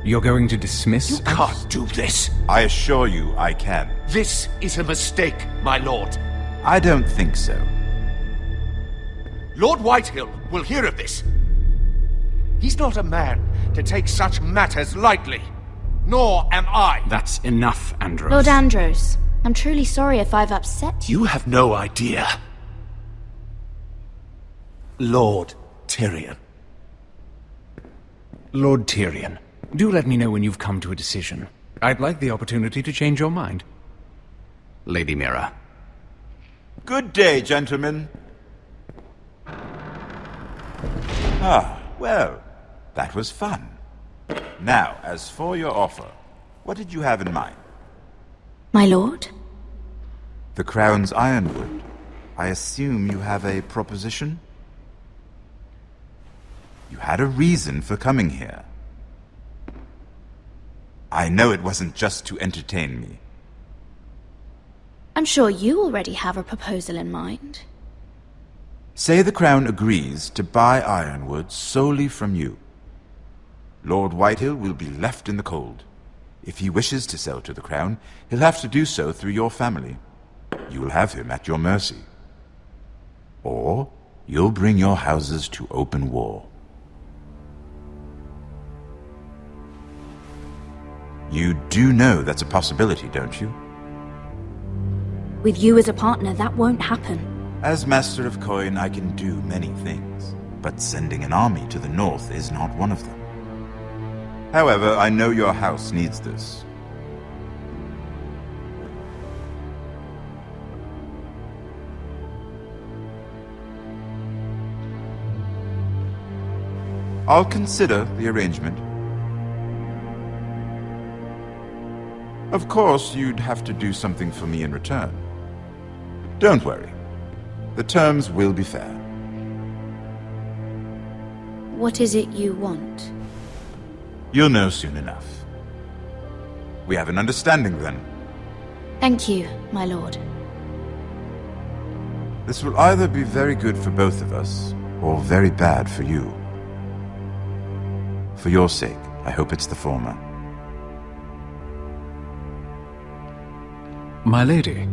You're going to dismiss You can't do this. I assure you I can. This is a mistake, my lord. I don't think so. Lord Whitehill will hear of this. He's not a man to take such matters lightly. Nor am I. That's enough, Andros. Lord Andros, I'm truly sorry if I've upset you. You have no idea. Lord Tyrion. Lord Tyrion, do let me know when you've come to a decision. I'd like the opportunity to change your mind. Lady Mira. Good day, gentlemen. Ah, well, that was fun. Now, as for your offer, what did you have in mind? My lord? The Crown's Ironwood. I assume you have a proposition? You had a reason for coming here. I know it wasn't just to entertain me. I'm sure you already have a proposal in mind. Say the Crown agrees to buy Ironwood solely from you. Lord Whitehill will be left in the cold. If he wishes to sell to the Crown, he'll have to do so through your family. You will have him at your mercy. Or you'll bring your houses to open war. You do know that's a possibility, don't you? With you as a partner, that won't happen. As Master of Coin, I can do many things, but sending an army to the north is not one of them. However, I know your house needs this. I'll consider the arrangement. Of course, you'd have to do something for me in return. Don't worry. The terms will be fair. What is it you want? You'll know soon enough. We have an understanding then. Thank you, my lord. This will either be very good for both of us, or very bad for you. For your sake, I hope it's the former. My lady.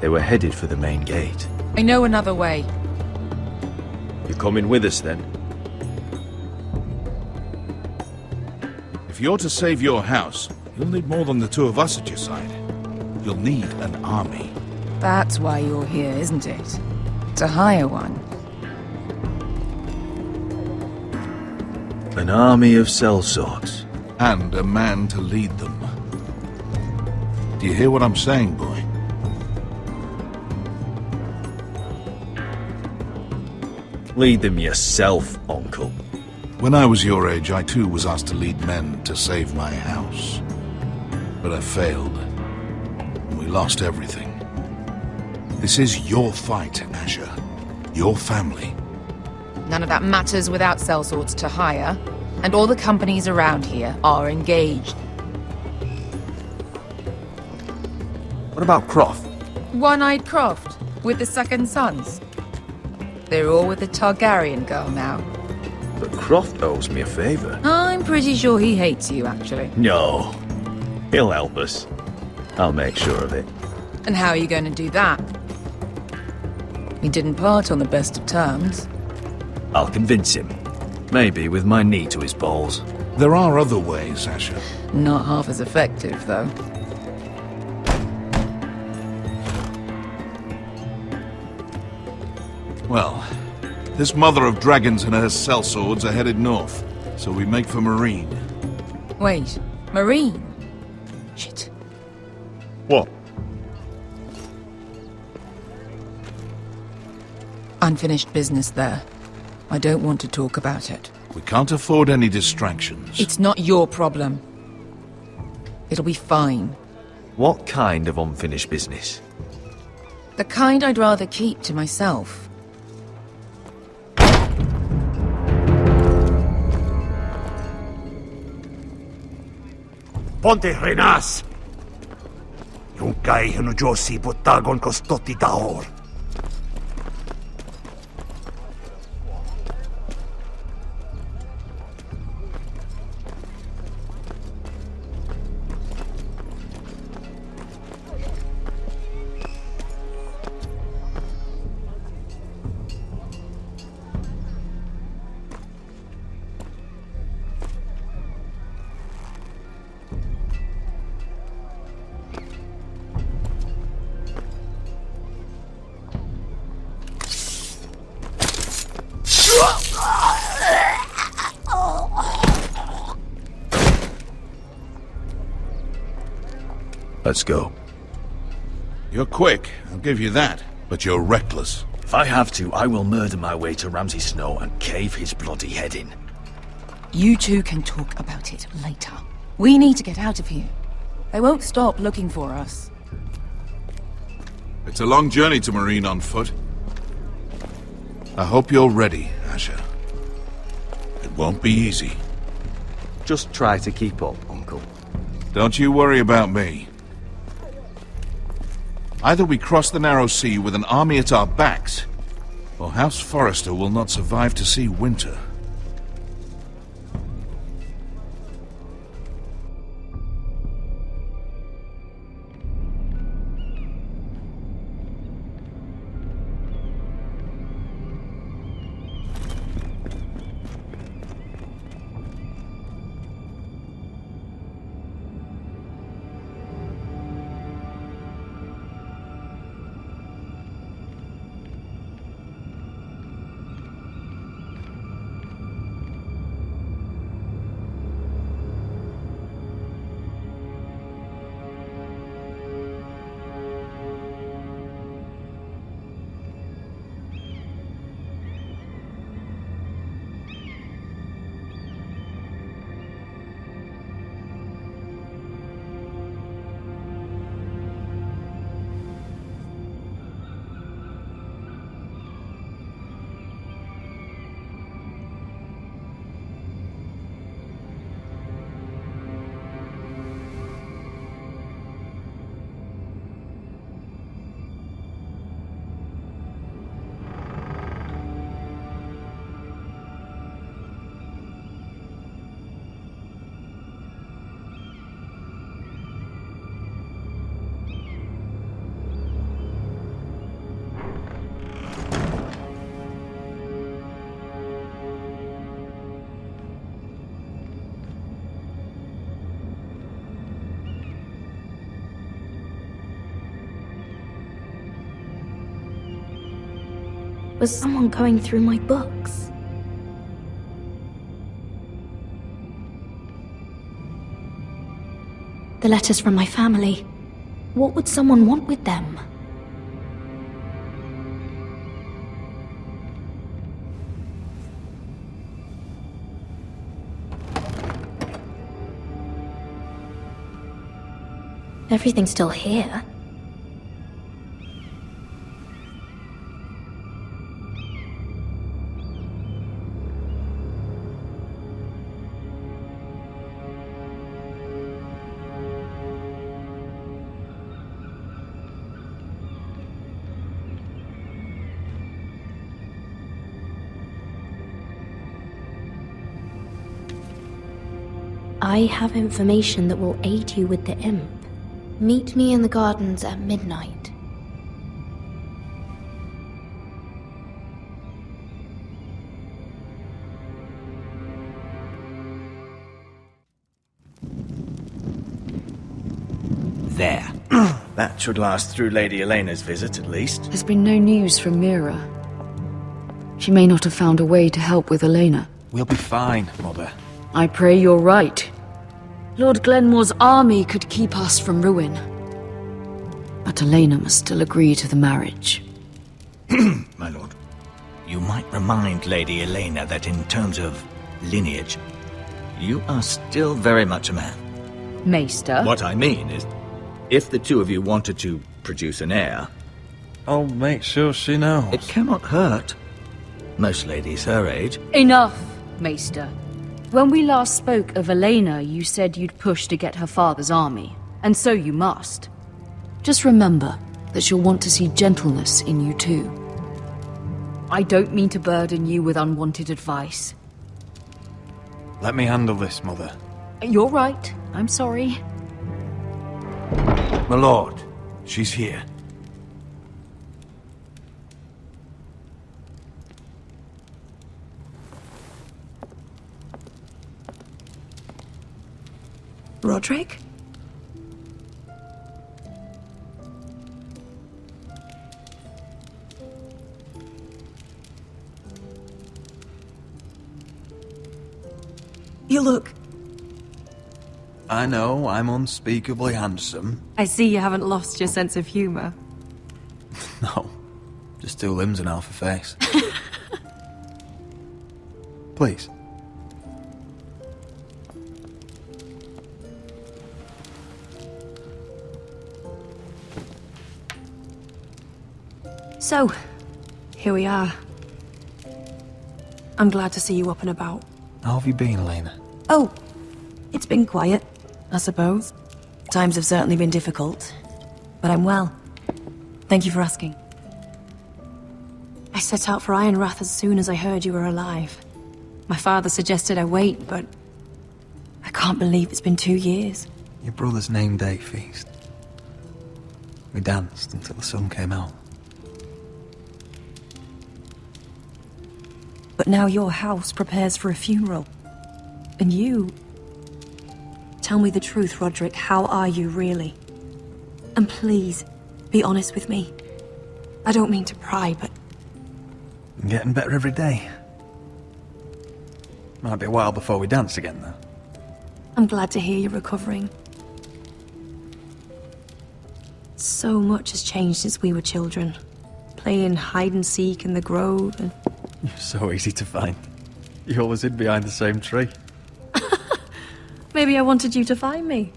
They were headed for the main gate. I know another way. You're coming with us, then? If you're to save your house, you'll need more than the two of us at your side. You'll need an army. That's why you're here, isn't it? To hire one. An army of sellswords. And a man to lead them. Do you hear what I'm saying, boy? Lead them yourself, Uncle. When I was your age, I too was asked to lead men to save my house. But I failed. And we lost everything. This is your fight, Asher. Your family. None of that matters without sellswords to hire, and all the companies around here are engaged. What about Croft? One-eyed Croft, with the second sons. They're all with the Targaryen girl now. But Croft owes me a favour. I'm pretty sure he hates you, actually. No. He'll help us. I'll make sure of it. And how are you going to do that? We didn't part on the best of terms. I'll convince him. Maybe with my knee to his balls. There are other ways, Asher. Not half as effective, though. Well, this mother of dragons and her sellswords are headed north, so we make for Marine. Wait, Marine? Shit. What? Unfinished business there. I don't want to talk about it. We can't afford any distractions. It's not your problem. It'll be fine. What kind of unfinished business? The kind I'd rather keep to myself. Ponte Renas! Yung kay hino Josi putagon ko stoti daor. Let's go. You're quick, I'll give you that. But you're reckless. If I have to, I will murder my way to Ramsay Snow and cave his bloody head in. You two can talk about it later. We need to get out of here. They won't stop looking for us. It's a long journey to Marine on foot. I hope you're ready, Asher. It won't be easy. Just try to keep up, Uncle. Don't you worry about me. Either we cross the narrow sea with an army at our backs, or House Forrester will not survive to see winter. Was someone going through my books? The letters from my family. What would someone want with them? Everything's still here. I have information that will aid you with the imp. Meet me in the gardens at midnight. There. That should last through Lady Elena's visit, at least. There's been no news from Mira. She may not have found a way to help with Elena. We'll be fine, Mother. I pray you're right. Lord Glenmore's army could keep us from ruin. But Elena must still agree to the marriage. My lord, you might remind Lady Elena that in terms of lineage, you are still very much a man. Maester? What I mean is, if the two of you wanted to produce an heir, I'll make sure she knows. It cannot hurt. Most ladies her age. Enough, Maester. When we last spoke of Elena, you said you'd push to get her father's army. And so you must. Just remember that she'll want to see gentleness in you too. I don't mean to burden you with unwanted advice. Let me handle this, Mother. You're right. I'm sorry. My lord, she's here. Roderick? You look... I know I'm unspeakably handsome. I see you haven't lost your sense of humor. No, just 2 limbs and half a face. Please. So, here we are. I'm glad to see you up and about. How have you been, Elena? Oh, it's been quiet, I suppose. Times have certainly been difficult, but I'm well. Thank you for asking. I set out for Ironrath as soon as I heard you were alive. My father suggested I wait, but I can't believe it's been 2 years. Your brother's name day feast. We danced until the sun came out. But now your house prepares for a funeral. And you... Tell me the truth, Roderick. How are you, really? And please, be honest with me. I don't mean to pry, but... I'm getting better every day. Might be a while before we dance again, though. I'm glad to hear you're recovering. So much has changed since we were children. Playing hide-and-seek in the grove and... You're so easy to find. You always hid behind the same tree. Maybe I wanted you to find me.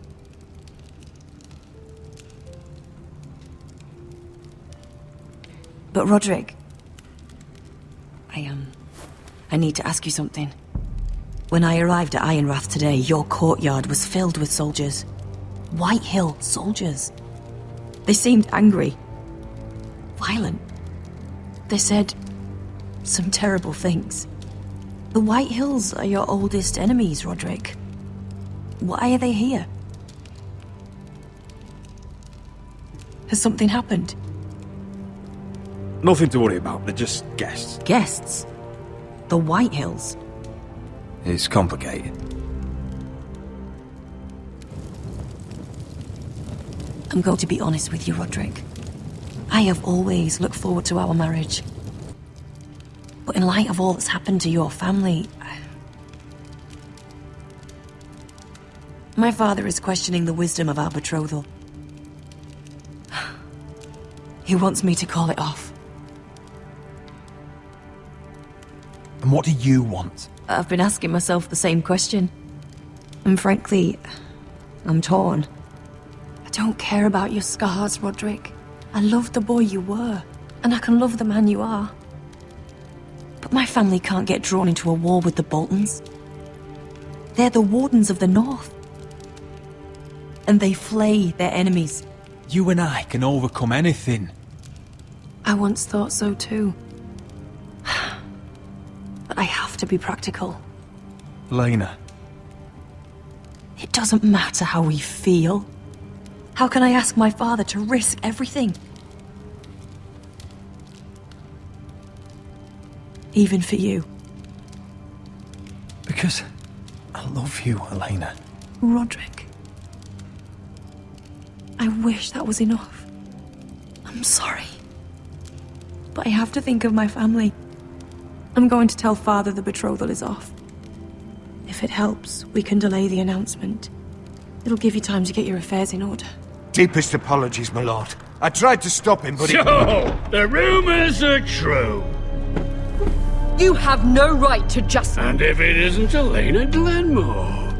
But Roderick... I need to ask you something. When I arrived at Ironrath today, your courtyard was filled with soldiers. White Hill soldiers. They seemed angry. Violent. They said some terrible things. The White Hills are your oldest enemies, Roderick. Why are they here? Has something happened? Nothing to worry about, they're just guests. Guests? The White Hills? It's complicated. I'm going to be honest with you, Roderick. I have always looked forward to our marriage. But in light of all that's happened to your family... My father is questioning the wisdom of our betrothal. He wants me to call it off. And what do you want? I've been asking myself the same question. And frankly, I'm torn. I don't care about your scars, Roderick. I love the boy you were, and I can love the man you are. But my family can't get drawn into a war with the Boltons. They're the Wardens of the North. And they flay their enemies. You and I can overcome anything. I once thought so too. But I have to be practical. Lena. It doesn't matter how we feel. How can I ask my father to risk everything? Even for you. Because I love you, Elena. Roderick. I wish that was enough. I'm sorry. But I have to think of my family. I'm going to tell Father the betrothal is off. If it helps, we can delay the announcement. It'll give you time to get your affairs in order. Deepest apologies, my lord. I tried to stop him, but So, the rumors are true. You have no right to just... And if it isn't Elena Glenmore?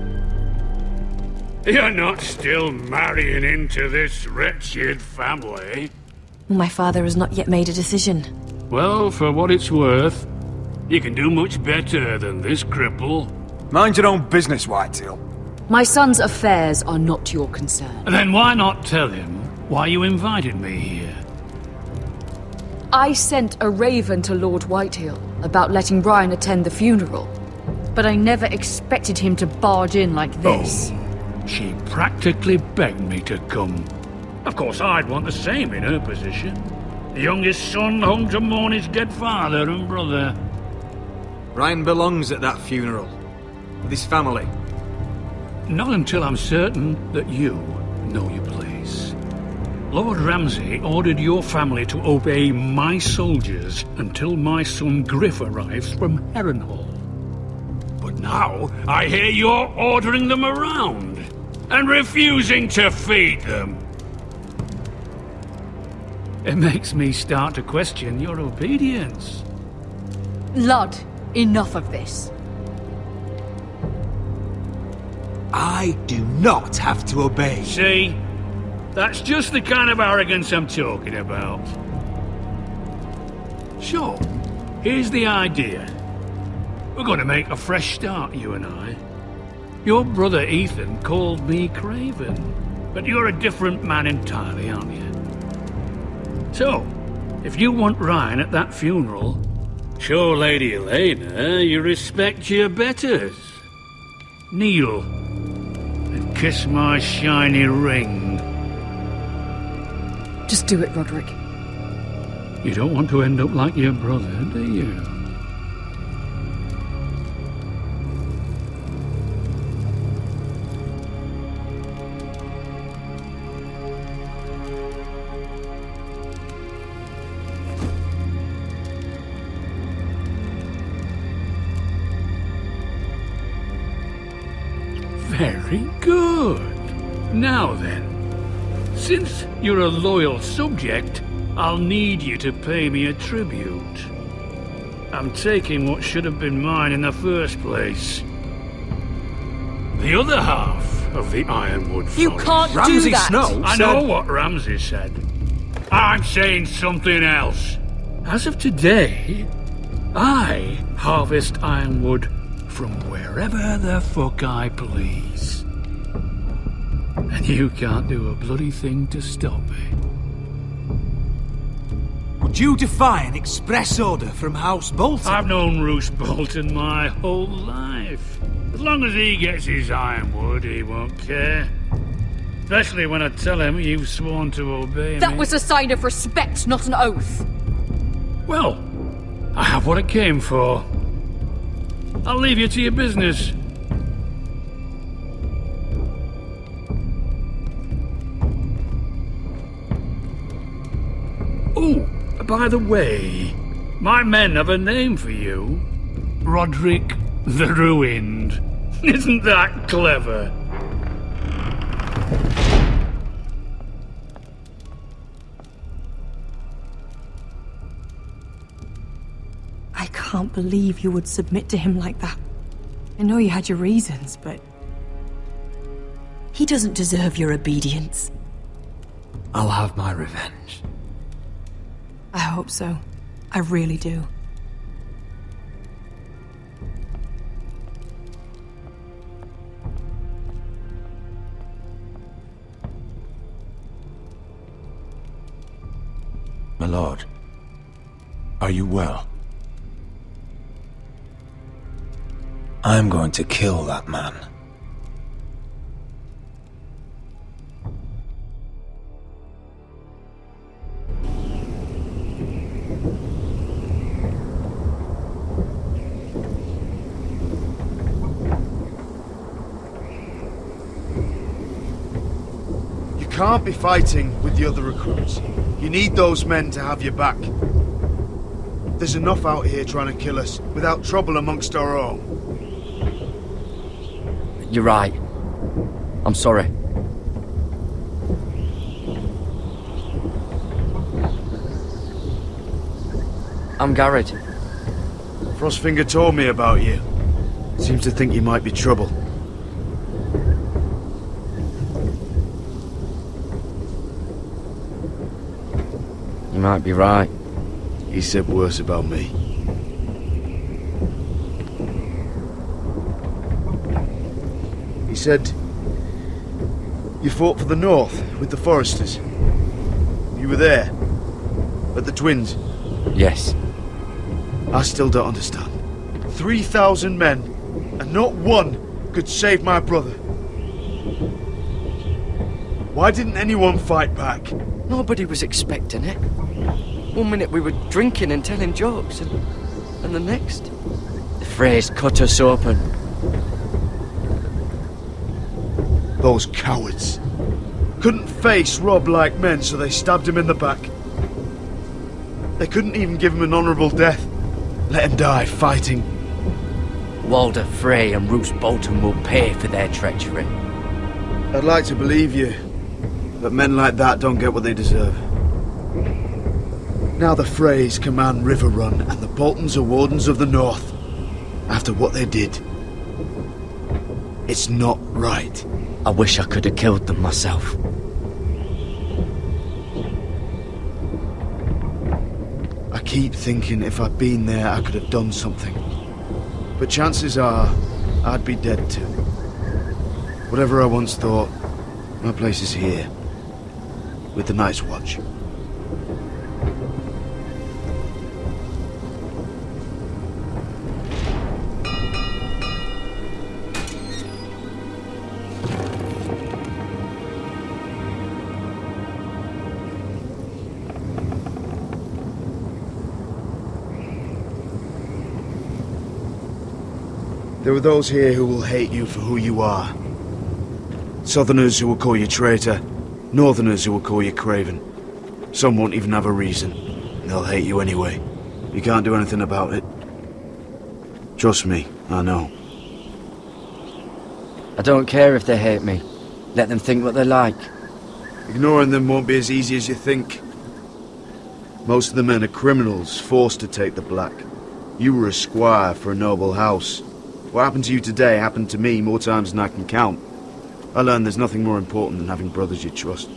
You're not still marrying into this wretched family? My father has not yet made a decision. Well, for what it's worth, you can do much better than this cripple. Mind your own business, Whitetail. My son's affairs are not your concern. Then why not tell him why you invited me here? I sent a raven to Lord Whitehill about letting Brian attend the funeral. But I never expected him to barge in like this. Oh, she practically begged me to come. Of course, I'd want the same in her position. The youngest son home to mourn his dead father and brother. Ryan belongs at that funeral. With his family. Not until I'm certain that you know your place. Lord Ramsay ordered your family to obey my soldiers until my son Griff arrives from Harrenhal. But now, I hear you're ordering them around, and refusing to feed them. It makes me start to question your obedience. Lud, enough of this. I do not have to obey. See? That's just the kind of arrogance I'm talking about. So, here's the idea. We're going to make a fresh start, you and I. Your brother Ethan called me Craven, but you're a different man entirely, aren't you? So, if you want Ryan at that funeral, show Lady Elena you respect your betters. Kneel and kiss my shiny ring. Just do it, Roderick. You don't want to end up like your brother, do you? Very good. Now then, since you're a loyal subject, I'll need you to pay me a tribute. I'm taking what should have been mine in the first place. The other half of the Ironwood Forest. You can't do that! I know what Ramsay said. I'm saying something else. As of today, I harvest ironwood from wherever the fuck I please. And you can't do a bloody thing to stop me. Would you defy an express order from House Bolton? I've known Roose Bolton my whole life. As long as he gets his ironwood, he won't care. Especially when I tell him you've sworn to obey me. That was a sign of respect, not an oath. Well, I have what I came for. I'll leave you to your business. Oh, by the way, my men have a name for you. Roderick the Ruined. Isn't that clever? I can't believe you would submit to him like that. I know you had your reasons, but... he doesn't deserve your obedience. I'll have my revenge. I hope so. I really do. My lord, are you well? I'm going to kill that man. can't be fighting with the other recruits. You need those men to have your back. There's enough out here trying to kill us without trouble amongst our own. You're right. I'm sorry. I'm Garrett. Frostfinger told me about you. Seems to think you might be trouble. You might be right. He said worse about me. He said you fought for the North with the Foresters. You were there at the Twins. Yes. I still don't understand. 3,000 men, and not one could save my brother. Why didn't anyone fight back? Nobody was expecting it. One minute we were drinking and telling jokes, and the next, the Freys cut us open. Those cowards. Couldn't face Rob like men, so they stabbed him in the back. They couldn't even give him an honourable death. Let him die fighting. Walder Frey and Roose Bolton will pay for their treachery. I'd like to believe you, but men like that don't get what they deserve. Now the Freys command River Run, and the Boltons are Wardens of the North. After what they did. It's not right. I wish I could have killed them myself. I keep thinking if I'd been there, I could have done something. But chances are, I'd be dead too. Whatever I once thought, my place is here. With the Night's Watch. There are those here who will hate you for who you are. Southerners who will call you traitor, Northerners who will call you craven. Some won't even have a reason. They'll hate you anyway. You can't do anything about it. Trust me, I know. I don't care if they hate me. Let them think what they like. Ignoring them won't be as easy as you think. Most of the men are criminals, forced to take the black. You were a squire for a noble house. What happened to you today happened to me more times than I can count. I learned there's nothing more important than having brothers you trust.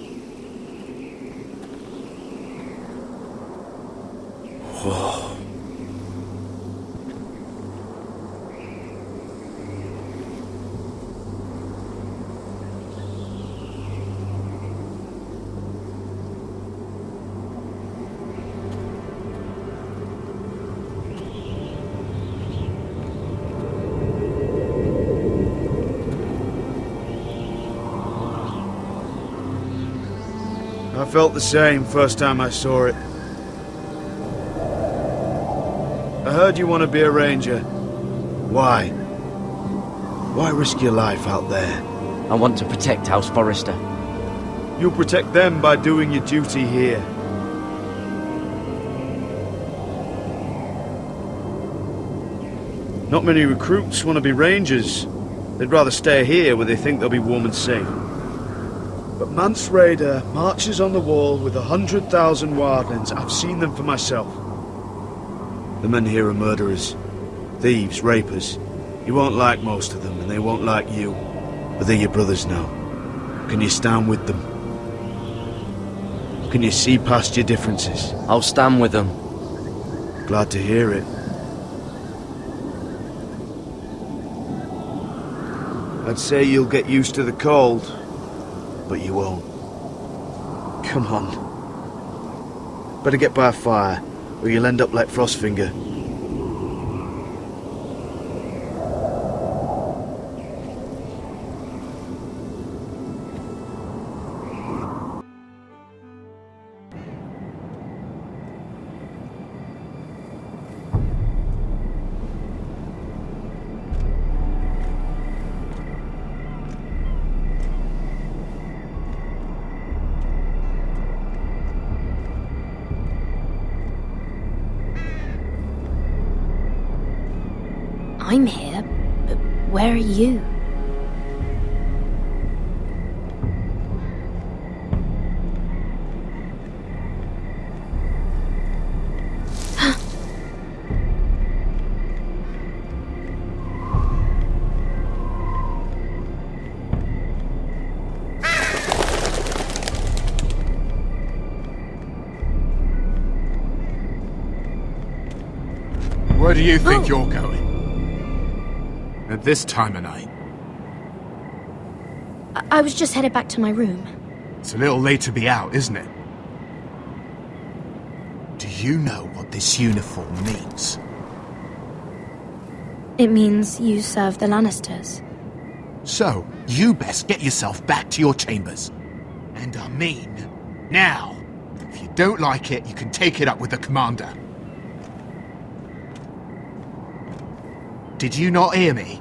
Whoa. I felt the same first time I saw it. I heard you want to be a ranger. Why? Why risk your life out there? I want to protect House Forrester. You'll protect them by doing your duty here. Not many recruits want to be rangers. They'd rather stay here where they think they'll be warm and safe. But Mance Raider marches on the wall with 100,000 wildlings. I've seen them for myself. The men here are murderers, thieves, rapers. You won't like most of them, and they won't like you. But they're your brothers now. Can you stand with them? Can you see past your differences? I'll stand with them. Glad to hear it. I'd say you'll get used to the cold, but you won't. Come on. Better get by a fire, or you'll end up like Frostfinger. I'm here, but where are you? Where do you think you're going? At this time of night? I was just headed back to my room. It's a little late to be out, isn't it? Do you know what this uniform means? It means you serve the Lannisters. So, you best get yourself back to your chambers. And I mean, now. If you don't like it, you can take it up with the commander. Did you not hear me?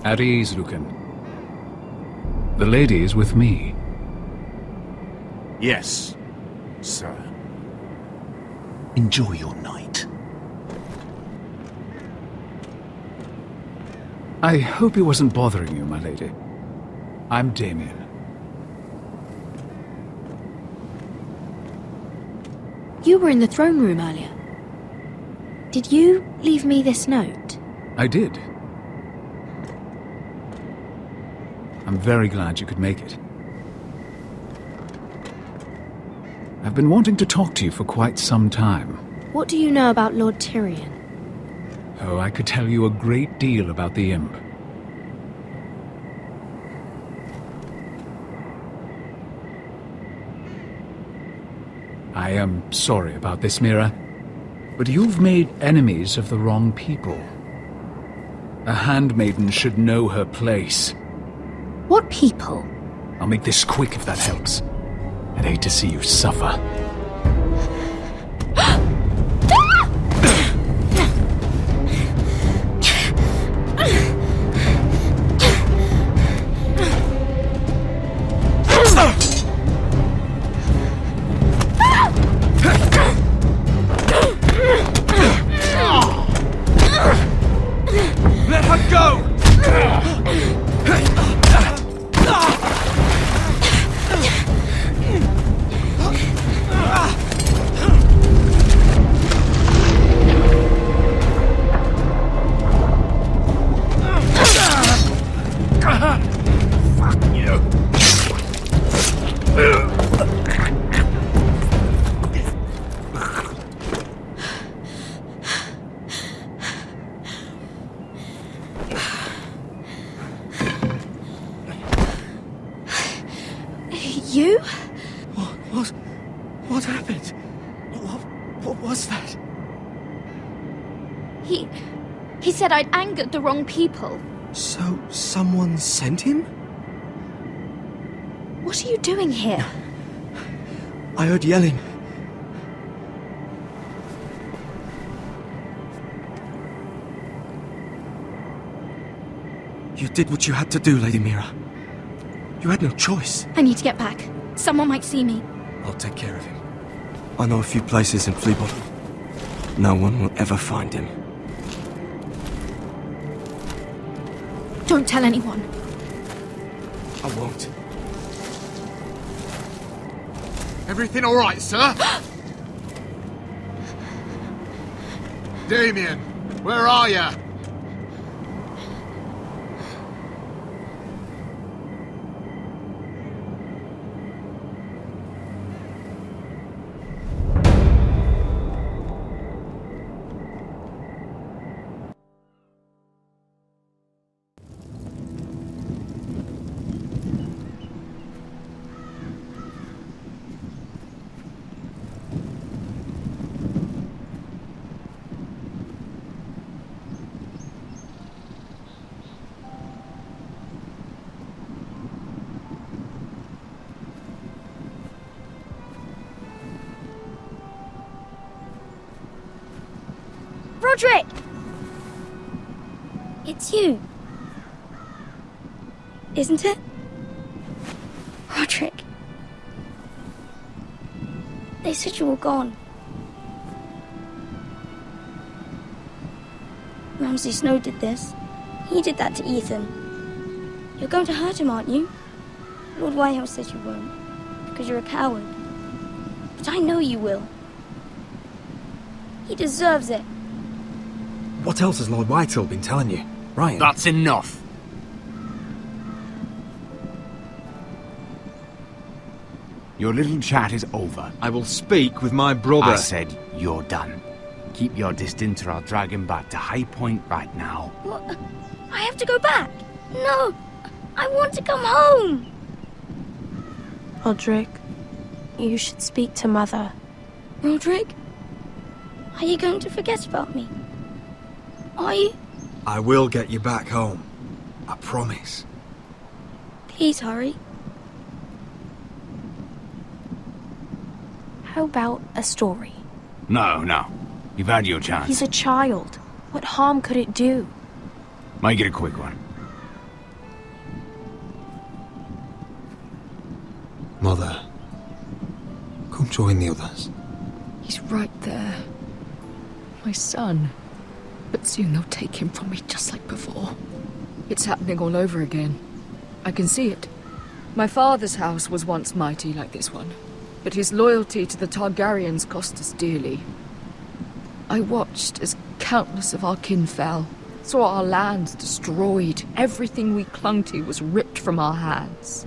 At ease, Lucan. The lady is with me. Yes, sir. Enjoy your night. I hope he wasn't bothering you, my lady. I'm Damien. You were in the throne room earlier. Did you leave me this note? I did. I'm very glad you could make it. I've been wanting to talk to you for quite some time. What do you know about Lord Tyrion? Oh, I could tell you a great deal about the imp. I am sorry about this, Mira, but you've made enemies of the wrong people. A handmaiden should know her place. What people? I'll make this quick if that helps. I'd hate to see you suffer. Let her go! Fuck you. You? What happened? What was that? He said I'd angered the wrong people. So, someone sent him? What are you doing here? I heard yelling. You did what you had to do, Lady Mira. You had no choice. I need to get back. Someone might see me. I'll take care of him. I know a few places in Fleabottom. No one will ever find him. Don't tell anyone. I won't. Everything all right, sir? Damien, where are you? Roderick! It's you. Isn't it? Roderick. They said you were gone. Ramsay Snow did this. He did that to Ethan. You're going to hurt him, aren't you? Lord Whitehouse says you won't, because you're a coward. But I know you will. He deserves it. What else has Lord Whitehill been telling you? Ryan? That's enough. Your little chat is over. I will speak with my brother. I said you're done. Keep your distance or I'll drag him back to High Point right now. What? I have to go back. No, I want to come home. Roderick, you should speak to Mother. Roderick? Are you going to forget about me? Are you? I will get you back home. I promise. Please hurry. How about a story? No. You've had your chance. He's a child. What harm could it do? Make it a quick one. Mother, come join the others. He's right there. My son. But soon they'll take him from me just like before. It's happening all over again. I can see it. My father's house was once mighty like this one, but his loyalty to the Targaryens cost us dearly. I watched as countless of our kin fell, saw our lands destroyed, everything we clung to was ripped from our hands.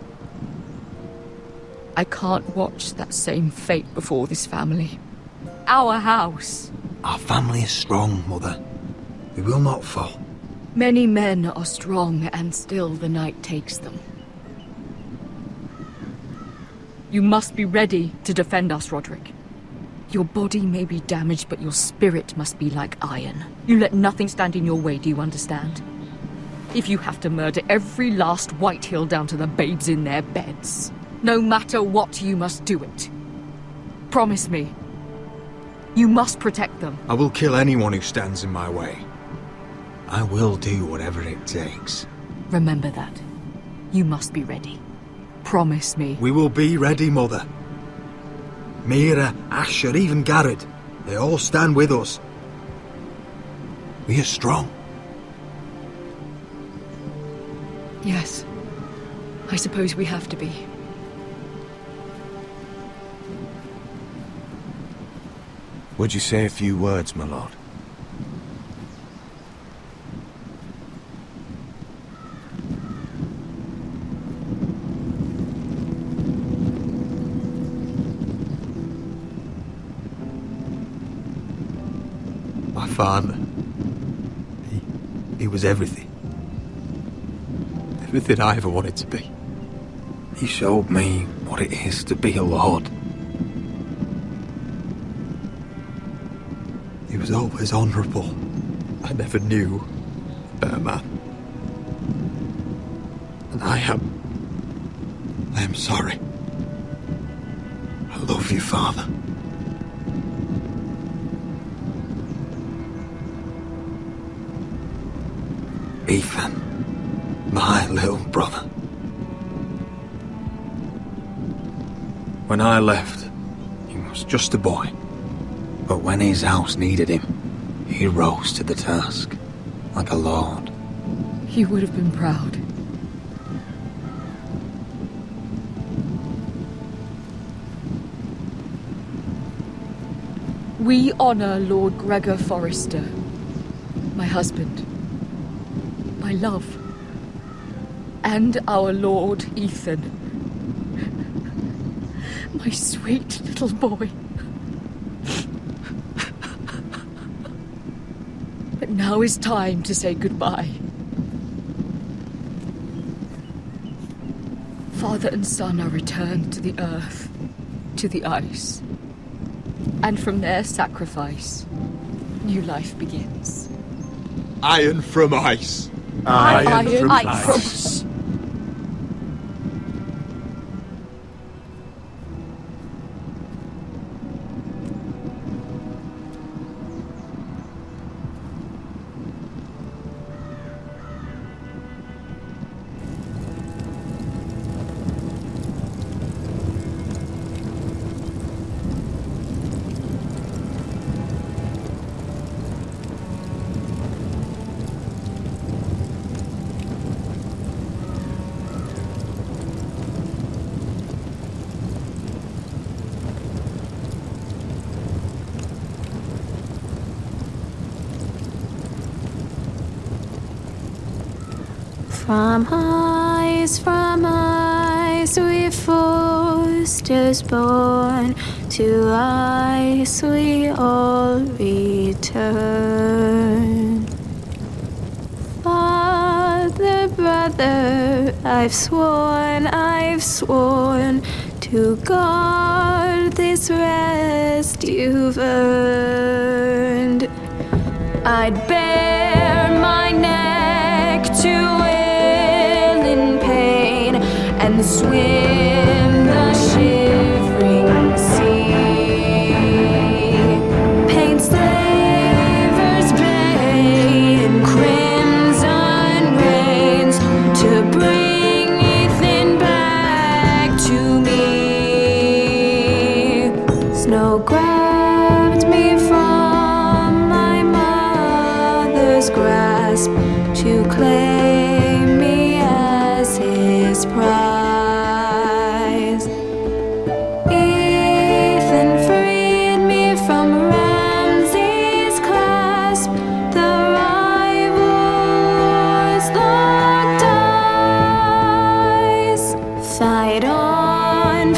I can't watch that same fate before this family. Our house. Our family is strong, Mother. We will not fall. Many men are strong, and still the night takes them. You must be ready to defend us, Roderick. Your body may be damaged, but your spirit must be like iron. You let nothing stand in your way, do you understand? If you have to murder every last Whitehill down to the babes in their beds, no matter what, you must do it. Promise me. You must protect them. I will kill anyone who stands in my way. I will do whatever it takes. Remember that. You must be ready. Promise me. We will be ready, Mother. Mira, Asher, even Garrett, they all stand with us. We are strong. Yes. I suppose we have to be. Would you say a few words, my lord? My father, he was everything. Everything I ever wanted to be. He showed me what it is to be a lord. He was always honourable. I never knew a better man. And I am sorry. I love you, Father. Ethan, my little brother. When I left, he was just a boy. But when his house needed him, he rose to the task, like a lord. He would have been proud. We honor Lord Gregor Forrester, my husband, my love, and our Lord Ethan, my sweet little boy. But now is time to say goodbye. Father and son are returned to the earth, to the ice. And from their sacrifice, new life begins. Iron from ice. Iron from ice. From ice we foresters born, to ice we all return. Father, brother, I've sworn to guard this rest you've earned. I'd bare my neck to wail in pain and swim the shivering sea. Paint slavers' bane, crimson rains to bring Ethan back to me. Snow grabbed me from my mother's grasp to claim me as his prize. Ethan freed me from Ramsay's clasp. The rivals locked eyes. Fight on,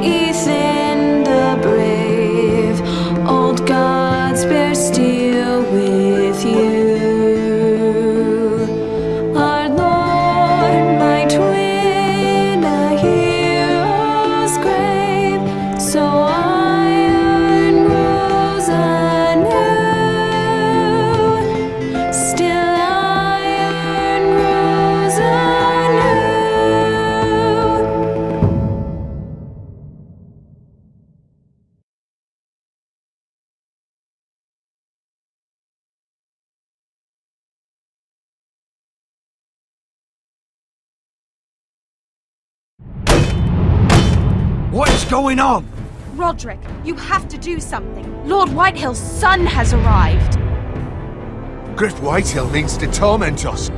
Ethan the brave. Old gods bear steel with you. Our Lord, my twin, a hero's grave. So iron grows anew. Still iron grows anew. What is going on? Roderick, you have to do something. Lord Whitehill's son has arrived. Griff Whitehill means to torment us.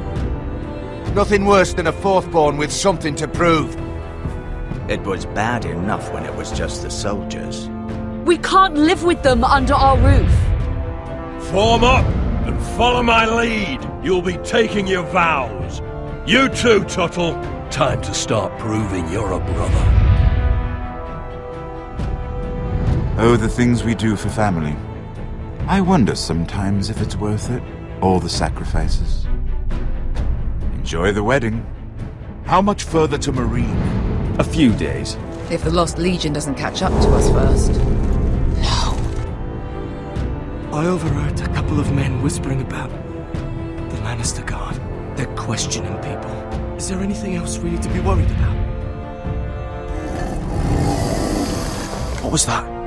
Nothing worse than a fourth-born with something to prove. It was bad enough when it was just the soldiers. We can't live with them under our roof. Form up and follow my lead. You'll be taking your vows. You too, Tuttle. Time to start proving you're a brother. Oh, the things we do for family. I wonder sometimes if it's worth it, all the sacrifices. Enjoy the wedding. How much further to Marine? A few days. If the Lost Legion doesn't catch up to us first. I overheard a couple of men whispering about the Lannister Guard. They're questioning people. Is there anything else really to be worried about? What was that?